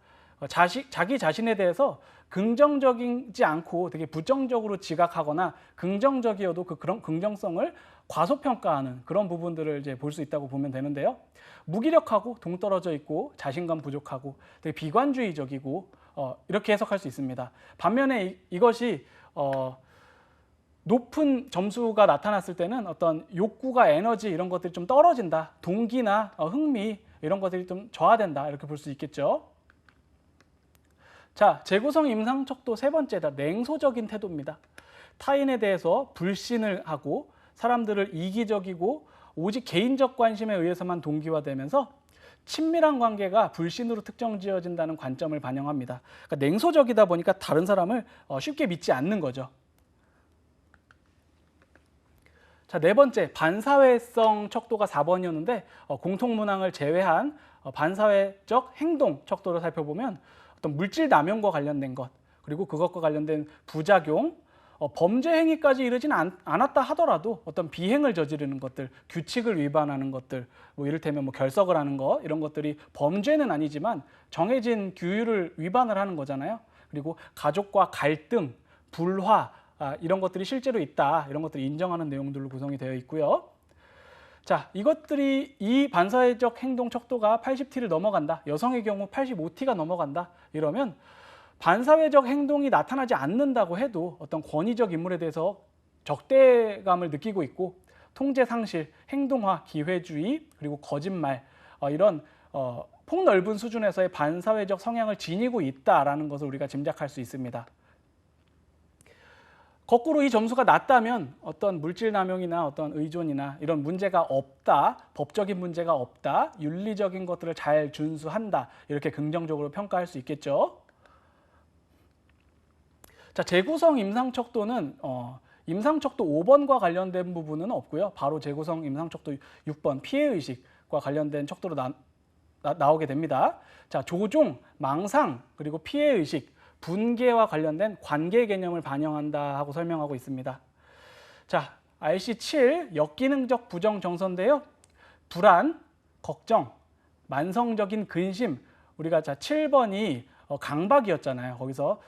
자기 자신에 대해서 긍정적이지 않고 되게 부정적으로 지각하거나 긍정적이어도 그런 긍정성을 과소평가하는 그런 부분들을 이제 볼 수 있다고 보면 되는데요. 무기력하고 동떨어져 있고 자신감 부족하고 되게 비관주의적이고 이렇게 해석할 수 있습니다. 반면에 이것이 높은 점수가 나타났을 때는 어떤 욕구가 에너지 이런 것들이 좀 떨어진다. 동기나 흥미 이런 것들이 좀 저하된다. 이렇게 볼 수 있겠죠. 자, 재구성 임상 척도 세 번째다. 냉소적인 태도입니다. 타인에 대해서 불신을 하고 사람들을 이기적이고 오직 개인적 관심에 의해서만 동기화되면서 친밀한 관계가 불신으로 특정지어진다는 관점을 반영합니다. 그러니까 냉소적이다 보니까 다른 사람을 쉽게 믿지 않는 거죠. 자, 네 번째, 반사회성 척도가 4번이었는데 공통문항을 제외한 반사회적 행동 척도를 살펴보면 어떤 물질 남용과 관련된 것, 그리고 그것과 관련된 부작용, 범죄 행위까지 이르진 않았다 하더라도 어떤 비행을 저지르는 것들, 규칙을 위반하는 것들, 뭐 이를테면 뭐 결석을 하는 것, 이런 것들이 범죄는 아니지만 정해진 규율을 위반을 하는 거잖아요. 그리고 가족과 갈등, 불화, 이런 것들이 실제로 있다. 이런 것들을 인정하는 내용들로 구성이 되어 있고요. 자, 이 반사회적 행동 척도가 80T를 넘어간다. 여성의 경우 85T가 넘어간다. 이러면 반사회적 행동이 나타나지 않는다고 해도 어떤 권위적 인물에 대해서 적대감을 느끼고 있고 통제 상실, 행동화, 기회주의, 그리고 거짓말 이런 폭넓은 수준에서의 반사회적 성향을 지니고 있다라는 것을 우리가 짐작할 수 있습니다. 거꾸로 이 점수가 낮다면 어떤 물질 남용이나 어떤 의존이나 이런 문제가 없다, 법적인 문제가 없다, 윤리적인 것들을 잘 준수한다, 이렇게 긍정적으로 평가할 수 있겠죠. 자, 재구성 임상척도는 임상척도 5번과 관련된 부분은 없고요. 바로 재구성 임상척도 6번 피해의식과 관련된 척도로 나오게 됩니다. 자, 조종, 망상, 그리고 피해의식, 분계와 관련된 관계 개념을 반영한다 하고 설명하고 있습니다. 자, RC7 역기능적 부정 정서인데요. 불안, 걱정, 만성적인 근심, 우리가 7번이 강박이었잖아요. 거기서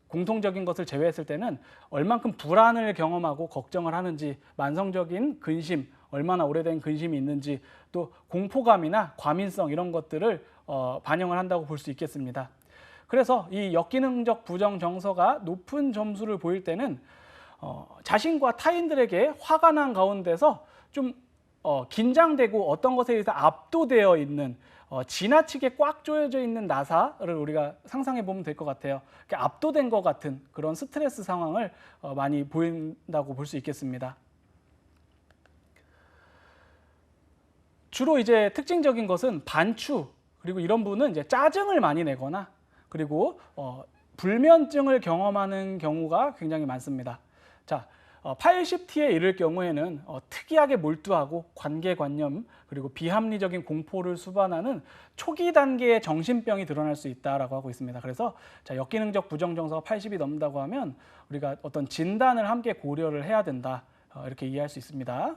공통적인 것을 제외했을 때는 얼만큼 불안을 경험하고 걱정을 하는지, 만성적인 근심, 얼마나 오래된 근심이 있는지, 또 공포감이나 과민성 이런 것들을 반영을 한다고 볼 수 있겠습니다. 그래서 이 역기능적 부정 정서가 높은 점수를 보일 때는 자신과 타인들에게 화가 난 가운데서 좀 긴장되고 어떤 것에 의해서 압도되어 있는 지나치게 꽉 조여져 있는 나사를 우리가 상상해 보면 될 것 같아요. 압도된 것 같은 그런 스트레스 상황을 많이 보인다고 볼 수 있겠습니다. 주로 이제 특징적인 것은 반추, 그리고 이런 분은 이제 짜증을 많이 내거나, 그리고 불면증을 경험하는 경우가 굉장히 많습니다. 자, 80T에 이를 경우에는 특이하게 몰두하고 관계관념 그리고 비합리적인 공포를 수반하는 초기 단계의 정신병이 드러날 수 있다라고 하고 있습니다. 그래서 자, 역기능적 부정정서가 80이 넘는다고 하면 우리가 어떤 진단을 함께 고려를 해야 된다. 이렇게 이해할 수 있습니다.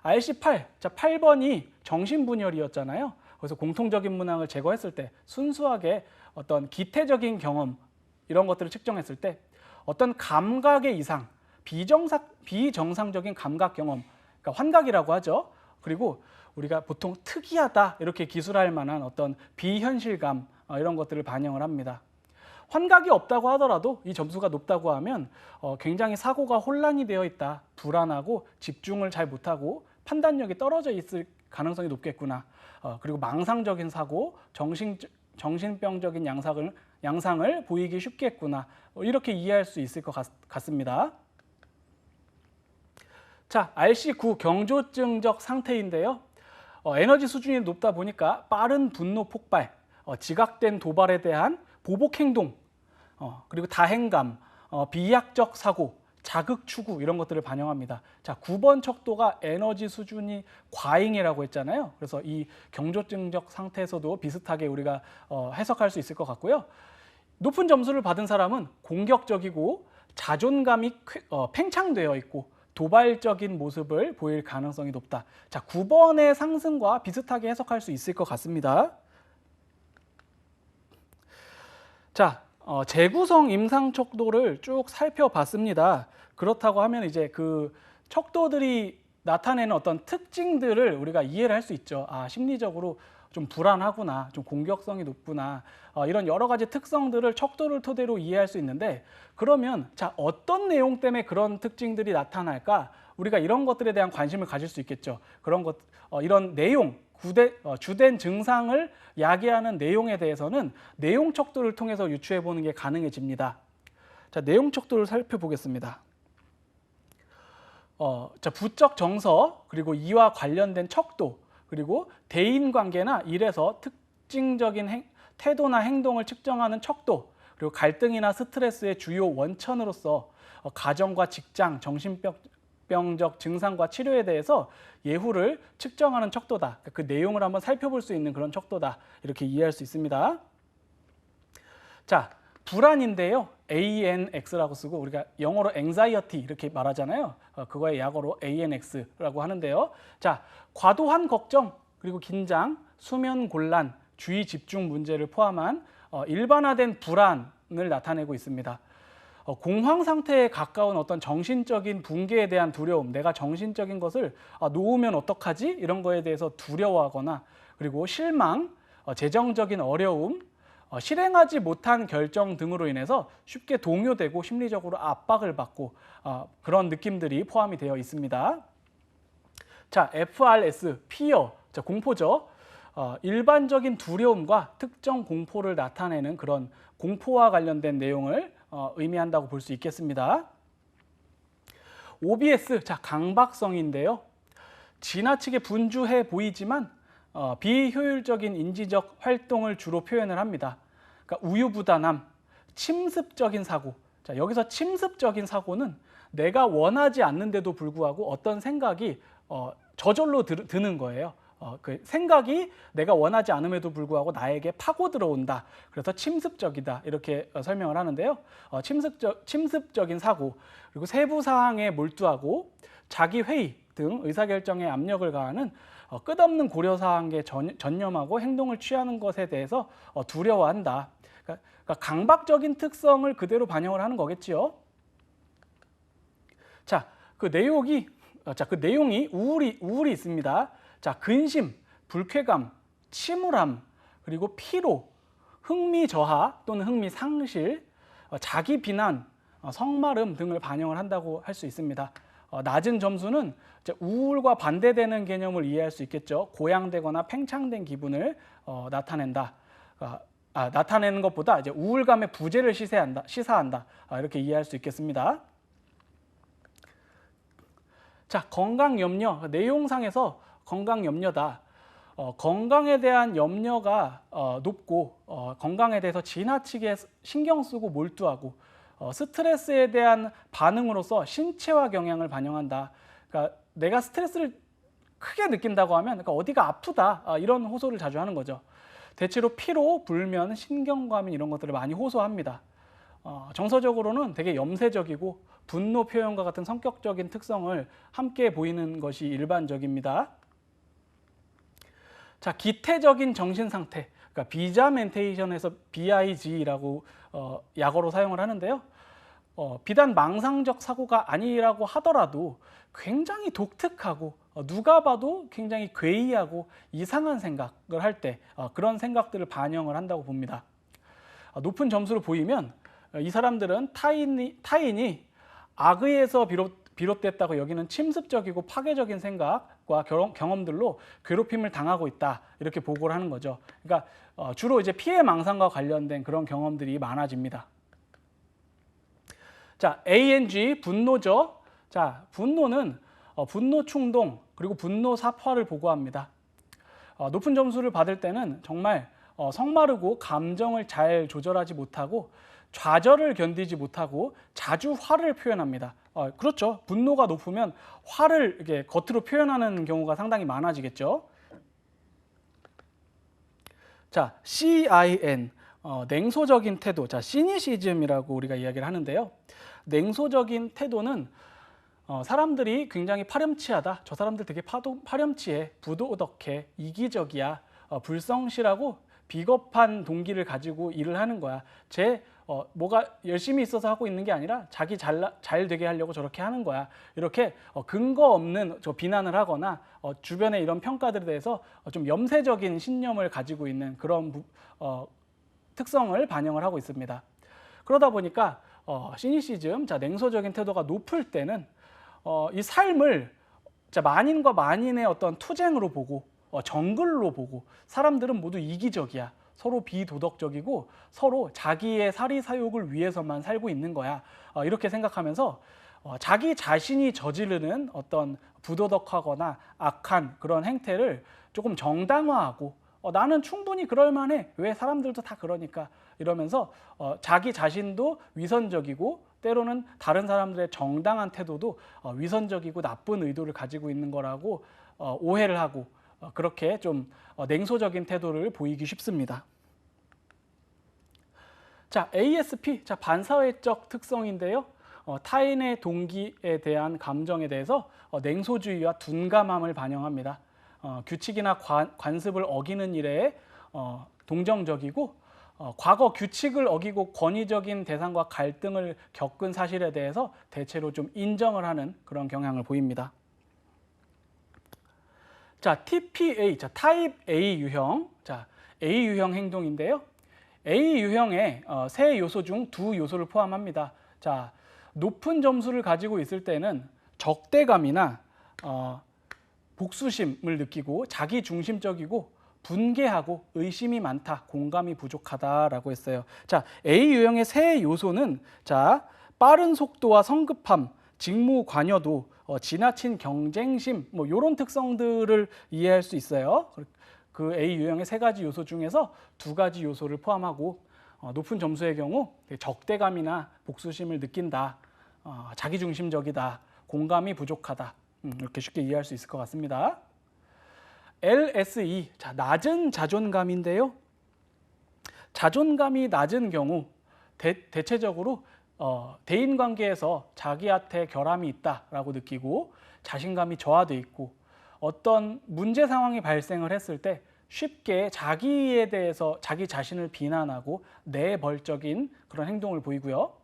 RC8, 자 8번이 정신분열이었잖아요. 그래서 공통적인 문항을 제거했을 때 순수하게 어떤 기태적인 경험 이런 것들을 측정했을 때 어떤 감각의 이상, 비정상적인 감각 경험, 그러니까 환각이라고 하죠. 그리고 우리가 보통 특이하다 이렇게 기술할 만한 어떤 비현실감 이런 것들을 반영을 합니다. 환각이 없다고 하더라도 이 점수가 높다고 하면 굉장히 사고가 혼란이 되어 있다, 불안하고 집중을 잘 못하고 판단력이 떨어져 있을 가능성이 높겠구나. 그리고 망상적인 사고, 정신병적인 양상을 보이기 쉽겠구나. 이렇게 이해할 수 있을 것 같습니다. 자, RC9 경조증적 상태인데요. 에너지 수준이 높다 보니까 빠른 분노 폭발, 지각된 도발에 대한 보복 행동, 그리고 다행감, 비약적 사고, 자극 추구 이런 것들을 반영합니다. 자, 9번 척도가 에너지 수준이 과잉이라고 했잖아요. 그래서 이 경조증적 상태에서도 비슷하게 우리가 해석할 수 있을 것 같고요. 높은 점수를 받은 사람은 공격적이고 자존감이 팽창되어 있고 도발적인 모습을 보일 가능성이 높다. 자, 9번의 상승과 비슷하게 해석할 수 있을 것 같습니다. 자, 재구성 임상 척도를 쭉 살펴봤습니다. 그렇다고 하면 이제 그 척도들이 나타내는 어떤 특징들을 우리가 이해를 할 수 있죠. 아, 심리적으로 좀 불안하구나, 좀 공격성이 높구나, 이런 여러 가지 특성들을 척도를 토대로 이해할 수 있는데, 그러면 자, 어떤 내용 때문에 그런 특징들이 나타날까? 우리가 이런 것들에 대한 관심을 가질 수 있겠죠. 그런 것, 이런 내용, 주된 증상을 야기하는 내용에 대해서는 내용 척도를 통해서 유추해 보는 게 가능해집니다. 자, 내용 척도를 살펴보겠습니다. 자, 부적 정서, 그리고 이와 관련된 척도, 그리고 대인 관계나 일에서 특징적인 태도나 행동을 측정하는 척도, 그리고 갈등이나 스트레스의 주요 원천으로서 가정과 직장, 정신병적 증상과 치료에 대해서 예후를 측정하는 척도다. 그 내용을 한번 살펴볼 수 있는 그런 척도다. 이렇게 이해할 수 있습니다. 자, 불안인데요. ANX라고 쓰고 우리가 영어로 anxiety 이렇게 말하잖아요. 그거의 약어로 ANX라고 하는데요. 자, 과도한 걱정, 그리고 긴장, 수면 곤란, 주의 집중 문제를 포함한 일반화된 불안을 나타내고 있습니다. 공황 상태에 가까운 어떤 정신적인 붕괴에 대한 두려움, 내가 정신적인 것을 놓으면 어떡하지? 이런 거에 대해서 두려워하거나, 그리고 실망, 재정적인 어려움, 실행하지 못한 결정 등으로 인해서 쉽게 동요되고 심리적으로 압박을 받고 그런 느낌들이 포함이 되어 있습니다. 자, FRS, fear, 자, 공포죠. 일반적인 두려움과 특정 공포를 나타내는 그런 공포와 관련된 내용을 의미한다고 볼 수 있겠습니다. OBS, 자, 강박성인데요. 지나치게 분주해 보이지만 비효율적인 인지적 활동을 주로 표현을 합니다. 그러니까 우유부단함, 침습적인 사고. 자, 여기서 침습적인 사고는 내가 원하지 않는데도 불구하고 어떤 생각이 저절로 드는 거예요. 그 생각이 내가 원하지 않음에도 불구하고 나에게 파고 들어온다. 그래서 침습적이다. 이렇게 설명을 하는데요. 침습적인 사고, 그리고 세부 사항에 몰두하고 자기 회의 등 의사결정에 압력을 가하는 끝없는 고려사항에 전념하고 행동을 취하는 것에 대해서 두려워한다. 그러니까 강박적인 특성을 그대로 반영을 하는 거겠지요. 자, 그 내용이 우울이 있습니다. 자, 근심, 불쾌감, 침울함, 그리고 피로, 흥미 저하 또는 흥미 상실, 자기 비난, 성마름 등을 반영을 한다고 할 수 있습니다. 낮은 점수는 우울과 반대되는 개념을 이해할 수 있겠죠. 고양되거나 팽창된 기분을 나타낸다. 나타내는 것보다 이제 우울감의 부재를 시사한다. 이렇게 이해할 수 있겠습니다. 자, 건강 염려, 내용상에서 건강 염려다. 건강에 대한 염려가 높고 건강에 대해서 지나치게 신경 쓰고 몰두하고 스트레스에 대한 반응으로서 신체화 경향을 반영한다. 그러니까 내가 스트레스를 크게 느낀다고 하면 그러니까 어디가 아프다 이런 호소를 자주 하는 거죠. 대체로 피로, 불면, 신경과민 이런 것들을 많이 호소합니다. 정서적으로는 되게 염세적이고 분노 표현과 같은 성격적인 특성을 함께 보이는 것이 일반적입니다. 자, 기태적인 정신 상태, 그러니까 비자 멘테이션에서 BIG라고 약어로 사용을 하는데요. 비단 망상적 사고가 아니라고 하더라도 굉장히 독특하고 누가 봐도 굉장히 괴이하고 이상한 생각을 할 때 그런 생각들을 반영을 한다고 봅니다. 높은 점수를 보이면 이 사람들은 타인이 악의에서 비롯됐다고 여기는 침습적이고 파괴적인 생각과 경험들로 괴롭힘을 당하고 있다 이렇게 보고를 하는 거죠. 그러니까 주로 이제 피해 망상과 관련된 그런 경험들이 많아집니다. 자, ANG 분노죠. 자, 분노는 분노 충동 그리고 분노 사파를 보고합니다. 높은 점수를 받을 때는 정말 성마르고 감정을 잘 조절하지 못하고 좌절을 견디지 못하고 자주 화를 표현합니다. 그렇죠. 분노가 높으면 화를 이렇게 겉으로 표현하는 경우가 상당히 많아지겠죠. 자, CIN 냉소적인 태도. 자, 시니시즘이라고 우리가 이야기를 하는데요. 냉소적인 태도는 사람들이 굉장히 파렴치하다. 저 사람들 되게 파렴치해, 부도덕해, 이기적이야, 불성실하고 비겁한 동기를 가지고 일을 하는 거야. 뭐가 열심히 있어서 하고 있는 게 아니라 자기 잘 되게 하려고 저렇게 하는 거야. 이렇게 근거 없는 비난을 하거나 주변의 이런 평가들에 대해서 좀 염세적인 신념을 가지고 있는 그런 특성을 반영을 하고 있습니다. 그러다 보니까 시니시즘, 자, 냉소적인 태도가 높을 때는 이 삶을 만인과 만인의 어떤 투쟁으로 보고 정글로 보고 사람들은 모두 이기적이야. 서로 비도덕적이고 서로 자기의 사리사욕을 위해서만 살고 있는 거야. 이렇게 생각하면서 자기 자신이 저지르는 어떤 부도덕하거나 악한 그런 행태를 조금 정당화하고 나는 충분히 그럴 만해. 왜 사람들도 다 그러니까 이러면서 자기 자신도 위선적이고 때로는 다른 사람들의 정당한 태도도 위선적이고 나쁜 의도를 가지고 있는 거라고 오해를 하고 그렇게 좀 냉소적인 태도를 보이기 쉽습니다. 자, ASP, 자, 반사회적 특성인데요. 타인의 동기에 대한 감정에 대해서 냉소주의와 둔감함을 반영합니다. 규칙이나 관습을 어기는 일에 동정적이고 과거 규칙을 어기고 권위적인 대상과 갈등을 겪은 사실에 대해서 대체로 좀 인정을 하는 그런 경향을 보입니다. 자, TPA, 자, 타입 A 유형, 자, A 유형 행동인데요. A 유형의 세 요소 중 두 요소를 포함합니다. 자, 높은 점수를 가지고 있을 때는 적대감이나 복수심을 느끼고 자기 중심적이고 분개하고 의심이 많다, 공감이 부족하다라고 했어요. 자, A 유형의 세 요소는 자, 빠른 속도와 성급함, 직무 관여도, 지나친 경쟁심, 뭐 이런 특성들을 이해할 수 있어요. 그 A 유형의 세 가지 요소 중에서 두 가지 요소를 포함하고 높은 점수의 경우 적대감이나 복수심을 느낀다, 자기중심적이다, 공감이 부족하다, 이렇게 쉽게 이해할 수 있을 것 같습니다. LSE, 자, 낮은 자존감인데요. 자존감이 낮은 경우 대체적으로 대인관계에서 자기한테 결함이 있다라고 느끼고 자신감이 저하돼 있고 어떤 문제 상황이 발생을 했을 때 쉽게 자기에 대해서 자기 자신을 비난하고 내벌적인 그런 행동을 보이고요.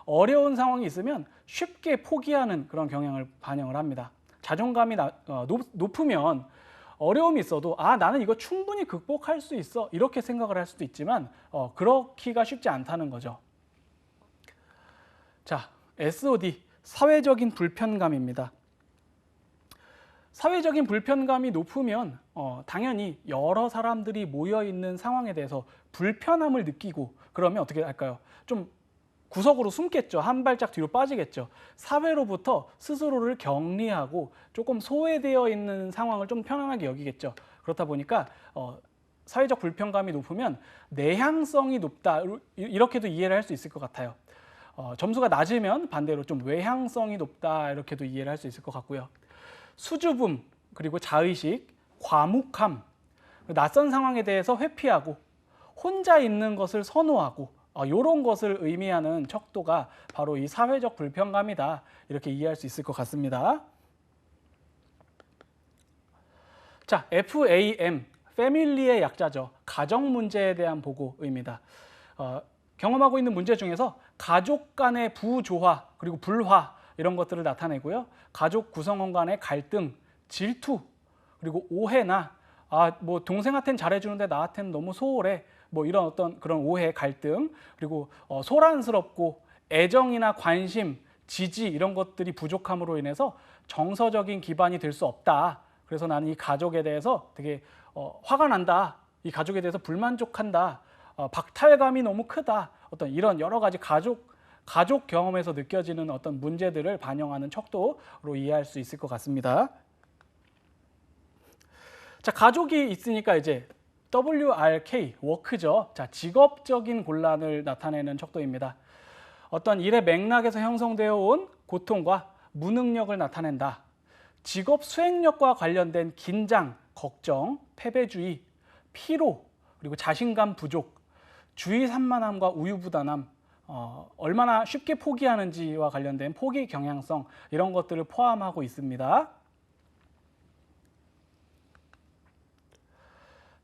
어려운 상황이 있으면 쉽게 포기하는 그런 경향을 반영을 합니다. 자존감이 높으면 어려움이 있어도 나는 이거 충분히 극복할 수 있어 이렇게 생각을 할 수도 있지만 그렇기가 쉽지 않다는 거죠. 자, SOD, 사회적인 불편감입니다. 사회적인 불편감이 높으면 당연히 여러 사람들이 모여 있는 상황에 대해서 불편함을 느끼고 그러면 어떻게 할까요? 좀 구석으로 숨겠죠. 한 발짝 뒤로 빠지겠죠. 사회로부터 스스로를 격리하고 조금 소외되어 있는 상황을 좀 편안하게 여기겠죠. 그렇다 보니까 사회적 불편감이 높으면 내향성이 높다 이렇게도 이해를 할 수 있을 것 같아요. 점수가 낮으면 반대로 좀 외향성이 높다 이렇게도 이해를 할 수 있을 것 같고요. 수줍음, 그리고 자의식, 과묵함, 낯선 상황에 대해서 회피하고 혼자 있는 것을 선호하고 이런 것을 의미하는 척도가 바로 이 사회적 불편감이다 이렇게 이해할 수 있을 것 같습니다. 자, FAM, 패밀리의 약자죠. 가정 문제에 대한 보고입니다. 경험하고 있는 문제 중에서 가족 간의 부조화 그리고 불화 이런 것들을 나타내고요. 가족 구성원 간의 갈등, 질투, 그리고 오해나 뭐 동생한테는 잘해주는데 나한테는 너무 소홀해. 뭐 이런 어떤 그런 오해, 갈등, 그리고 소란스럽고 애정이나 관심, 지지 이런 것들이 부족함으로 인해서 정서적인 기반이 될 수 없다. 그래서 나는 이 가족에 대해서 되게 화가 난다. 이 가족에 대해서 불만족한다. 박탈감이 너무 크다. 어떤 이런 여러 가지 가족 경험에서 느껴지는 어떤 문제들을 반영하는 척도로 이해할 수 있을 것 같습니다. 자, 가족이 있으니까 이제 WRK, 워크죠. 자, 직업적인 곤란을 나타내는 척도입니다. 어떤 일의 맥락에서 형성되어 온 고통과 무능력을 나타낸다. 직업 수행력과 관련된 긴장, 걱정, 패배주의, 피로, 그리고 자신감 부족, 주의 산만함과 우유부단함, 얼마나 쉽게 포기하는지와 관련된 포기 경향성 이런 것들을 포함하고 있습니다.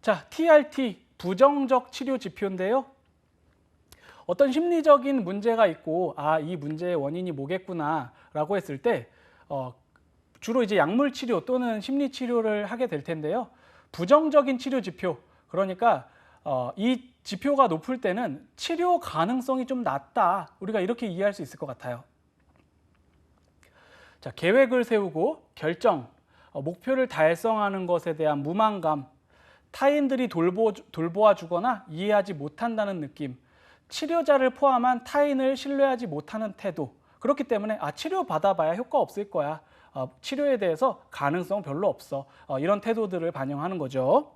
자, TRT, 부정적 치료 지표인데요. 어떤 심리적인 문제가 있고 이 문제의 원인이 뭐겠구나 라고 했을 때 주로 이제 약물 치료 또는 심리 치료를 하게 될 텐데요. 부정적인 치료 지표, 그러니까 이 지표가 높을 때는 치료 가능성이 좀 낮다. 우리가 이렇게 이해할 수 있을 것 같아요. 자, 계획을 세우고 결정, 목표를 달성하는 것에 대한 무만감, 타인들이 돌보아 주거나 이해하지 못한다는 느낌, 치료자를 포함한 타인을 신뢰하지 못하는 태도. 그렇기 때문에 치료 받아봐야 효과 없을 거야. 치료에 대해서 가능성 별로 없어. 이런 태도들을 반영하는 거죠.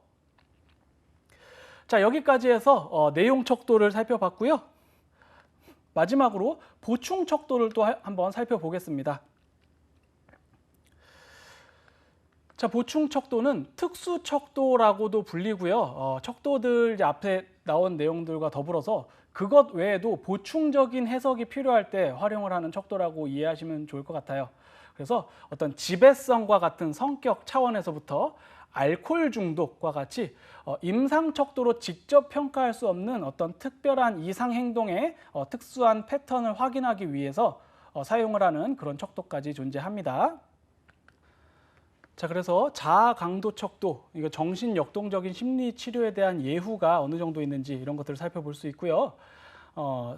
자, 여기까지 해서 내용 척도를 살펴봤고요. 마지막으로 보충 척도를 또 한번 살펴보겠습니다. 자, 보충 척도는 특수 척도라고도 불리고요. 척도들 이제 앞에 나온 내용들과 더불어서 그것 외에도 보충적인 해석이 필요할 때 활용을 하는 척도라고 이해하시면 좋을 것 같아요. 그래서 어떤 지배성과 같은 성격 차원에서부터 알코올 중독과 같이 임상 척도로 직접 평가할 수 없는 어떤 특별한 이상 행동의 특수한 패턴을 확인하기 위해서 사용을 하는 그런 척도까지 존재합니다. 자, 그래서 자아 강도 척도, 이거 정신 역동적인 심리 치료에 대한 예후가 어느 정도 있는지 이런 것들을 살펴볼 수 있고요.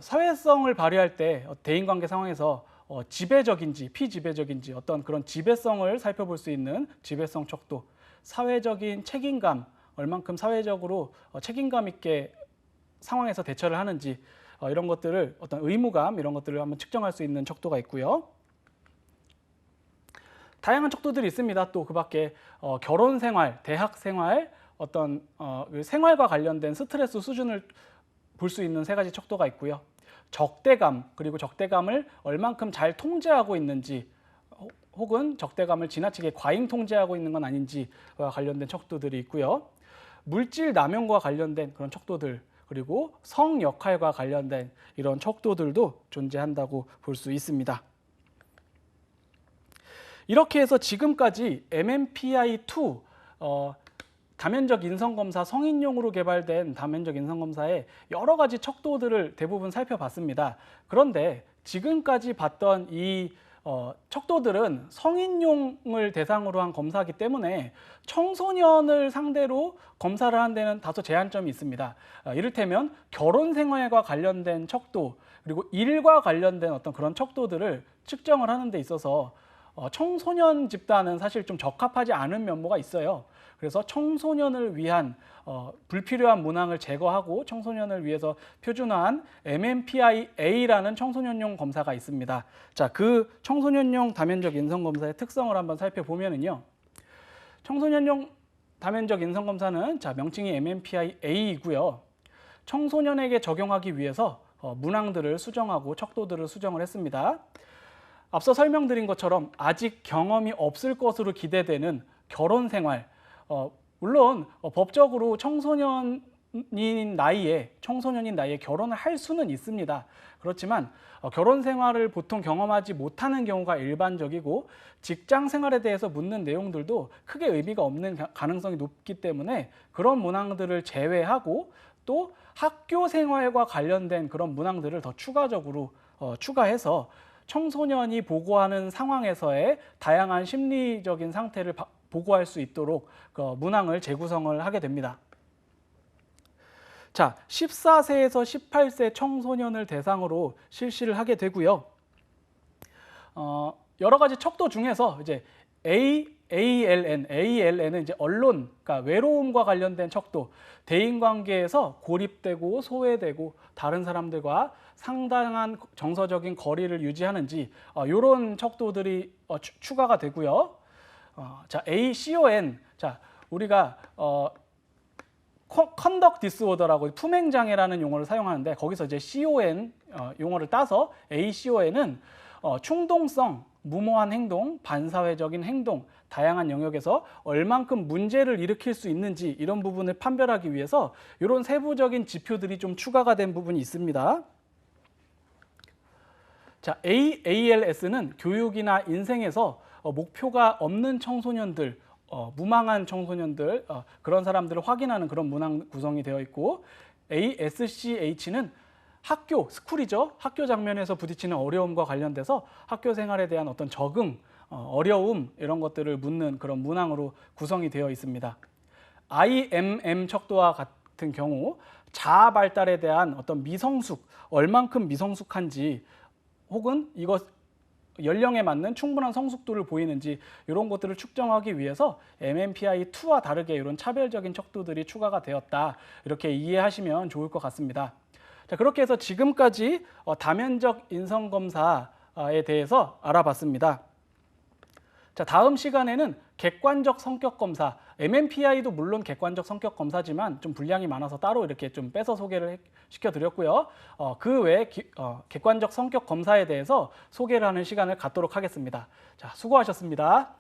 사회성을 발휘할 때 대인관계 상황에서 지배적인지 피지배적인지 어떤 그런 지배성을 살펴볼 수 있는 지배성 척도, 사회적인 책임감, 얼만큼 사회적으로 책임감 있게 상황에서 대처를 하는지 이런 것들을 어떤 의무감 이런 것들을 한번 측정할 수 있는 척도가 있고요. 다양한 척도들이 있습니다. 또 그 밖에 결혼 생활, 대학 생활, 어떤 생활과 관련된 스트레스 수준을 볼 수 있는 세 가지 척도가 있고요. 적대감, 그리고 적대감을 얼만큼 잘 통제하고 있는지 혹은 적대감을 지나치게 과잉 통제하고 있는 건 아닌지와 관련된 척도들이 있고요. 물질 남용과 관련된 그런 척도들, 그리고 성 역할과 관련된 이런 척도들도 존재한다고 볼 수 있습니다. 이렇게 해서 지금까지 MMPI-2 다면적 인성검사, 성인용으로 개발된 다면적 인성검사의 여러 가지 척도들을 대부분 살펴봤습니다. 그런데 지금까지 봤던 이 척도들은 성인용을 대상으로 한 검사이기 때문에 청소년을 상대로 검사를 하는 데는 다소 제한점이 있습니다. 이를테면 결혼 생활과 관련된 척도, 그리고 일과 관련된 어떤 그런 척도들을 측정을 하는 데 있어서 청소년 집단은 사실 좀 적합하지 않은 면모가 있어요. 그래서 청소년을 위한 불필요한 문항을 제거하고 청소년을 위해서 표준화한 MMPI-A라는 청소년용 검사가 있습니다. 자, 그 청소년용 다면적 인성 검사의 특성을 한번 살펴보면은요. 청소년용 다면적 인성 검사는 자, 명칭이 MMPI-A이고요. 청소년에게 적용하기 위해서 문항들을 수정하고 척도들을 수정을 했습니다. 앞서 설명드린 것처럼 아직 경험이 없을 것으로 기대되는 결혼 생활, 물론 법적으로 청소년인 나이에 결혼을 할 수는 있습니다. 그렇지만 결혼 생활을 보통 경험하지 못하는 경우가 일반적이고 직장 생활에 대해서 묻는 내용들도 크게 의미가 없는 가능성이 높기 때문에 그런 문항들을 제외하고 또 학교 생활과 관련된 그런 문항들을 더 추가적으로 추가해서 청소년이 보고하는 상황에서의 다양한 심리적인 상태를 보고할 수 있도록 문항을 재구성을 하게 됩니다. 자, 14세에서 18세 청소년을 대상으로 실시를 하게 되고요. 여러 가지 척도 중에서 이제 ALN은 이제 언론, 그러니까 외로움과 관련된 척도, 대인관계에서 고립되고 소외되고 다른 사람들과 상당한 정서적인 거리를 유지하는지 이런 척도들이 추가가 되고요. 자, ACON, 자, 우리가 컨덕 디스오더라고 품행장애라는 용어를 사용하는데 거기서 이제 CON 용어를 따서 ACON은 충동성, 무모한 행동, 반사회적인 행동, 다양한 영역에서 얼만큼 문제를 일으킬 수 있는지 이런 부분을 판별하기 위해서 이런 세부적인 지표들이 좀 추가가 된 부분이 있습니다. 자, ALS는 교육이나 인생에서 목표가 없는 청소년들, 무망한 청소년들, 그런 사람들을 확인하는 그런 문항 구성이 되어 있고, ASCH는 학교, 스쿨이죠. 학교 장면에서 부딪히는 어려움과 관련돼서 학교 생활에 대한 어떤 적응, 어려움 이런 것들을 묻는 그런 문항으로 구성이 되어 있습니다. IMM 척도와 같은 경우 자아 발달에 대한 어떤 미성숙, 얼만큼 미성숙한지 혹은 이것 연령에 맞는 충분한 성숙도를 보이는지 이런 것들을 측정하기 위해서 MMPI-2와 다르게 이런 차별적인 척도들이 추가가 되었다. 이렇게 이해하시면 좋을 것 같습니다. 자, 그렇게 해서 지금까지 다면적 인성검사에 대해서 알아봤습니다. 자, 다음 시간에는 객관적 성격검사, MMPI도 물론 객관적 성격검사지만 좀 분량이 많아서 따로 이렇게 좀 빼서 소개를 시켜드렸고요. 그 외에 객관적 성격검사에 대해서 소개를 하는 시간을 갖도록 하겠습니다. 자, 수고하셨습니다.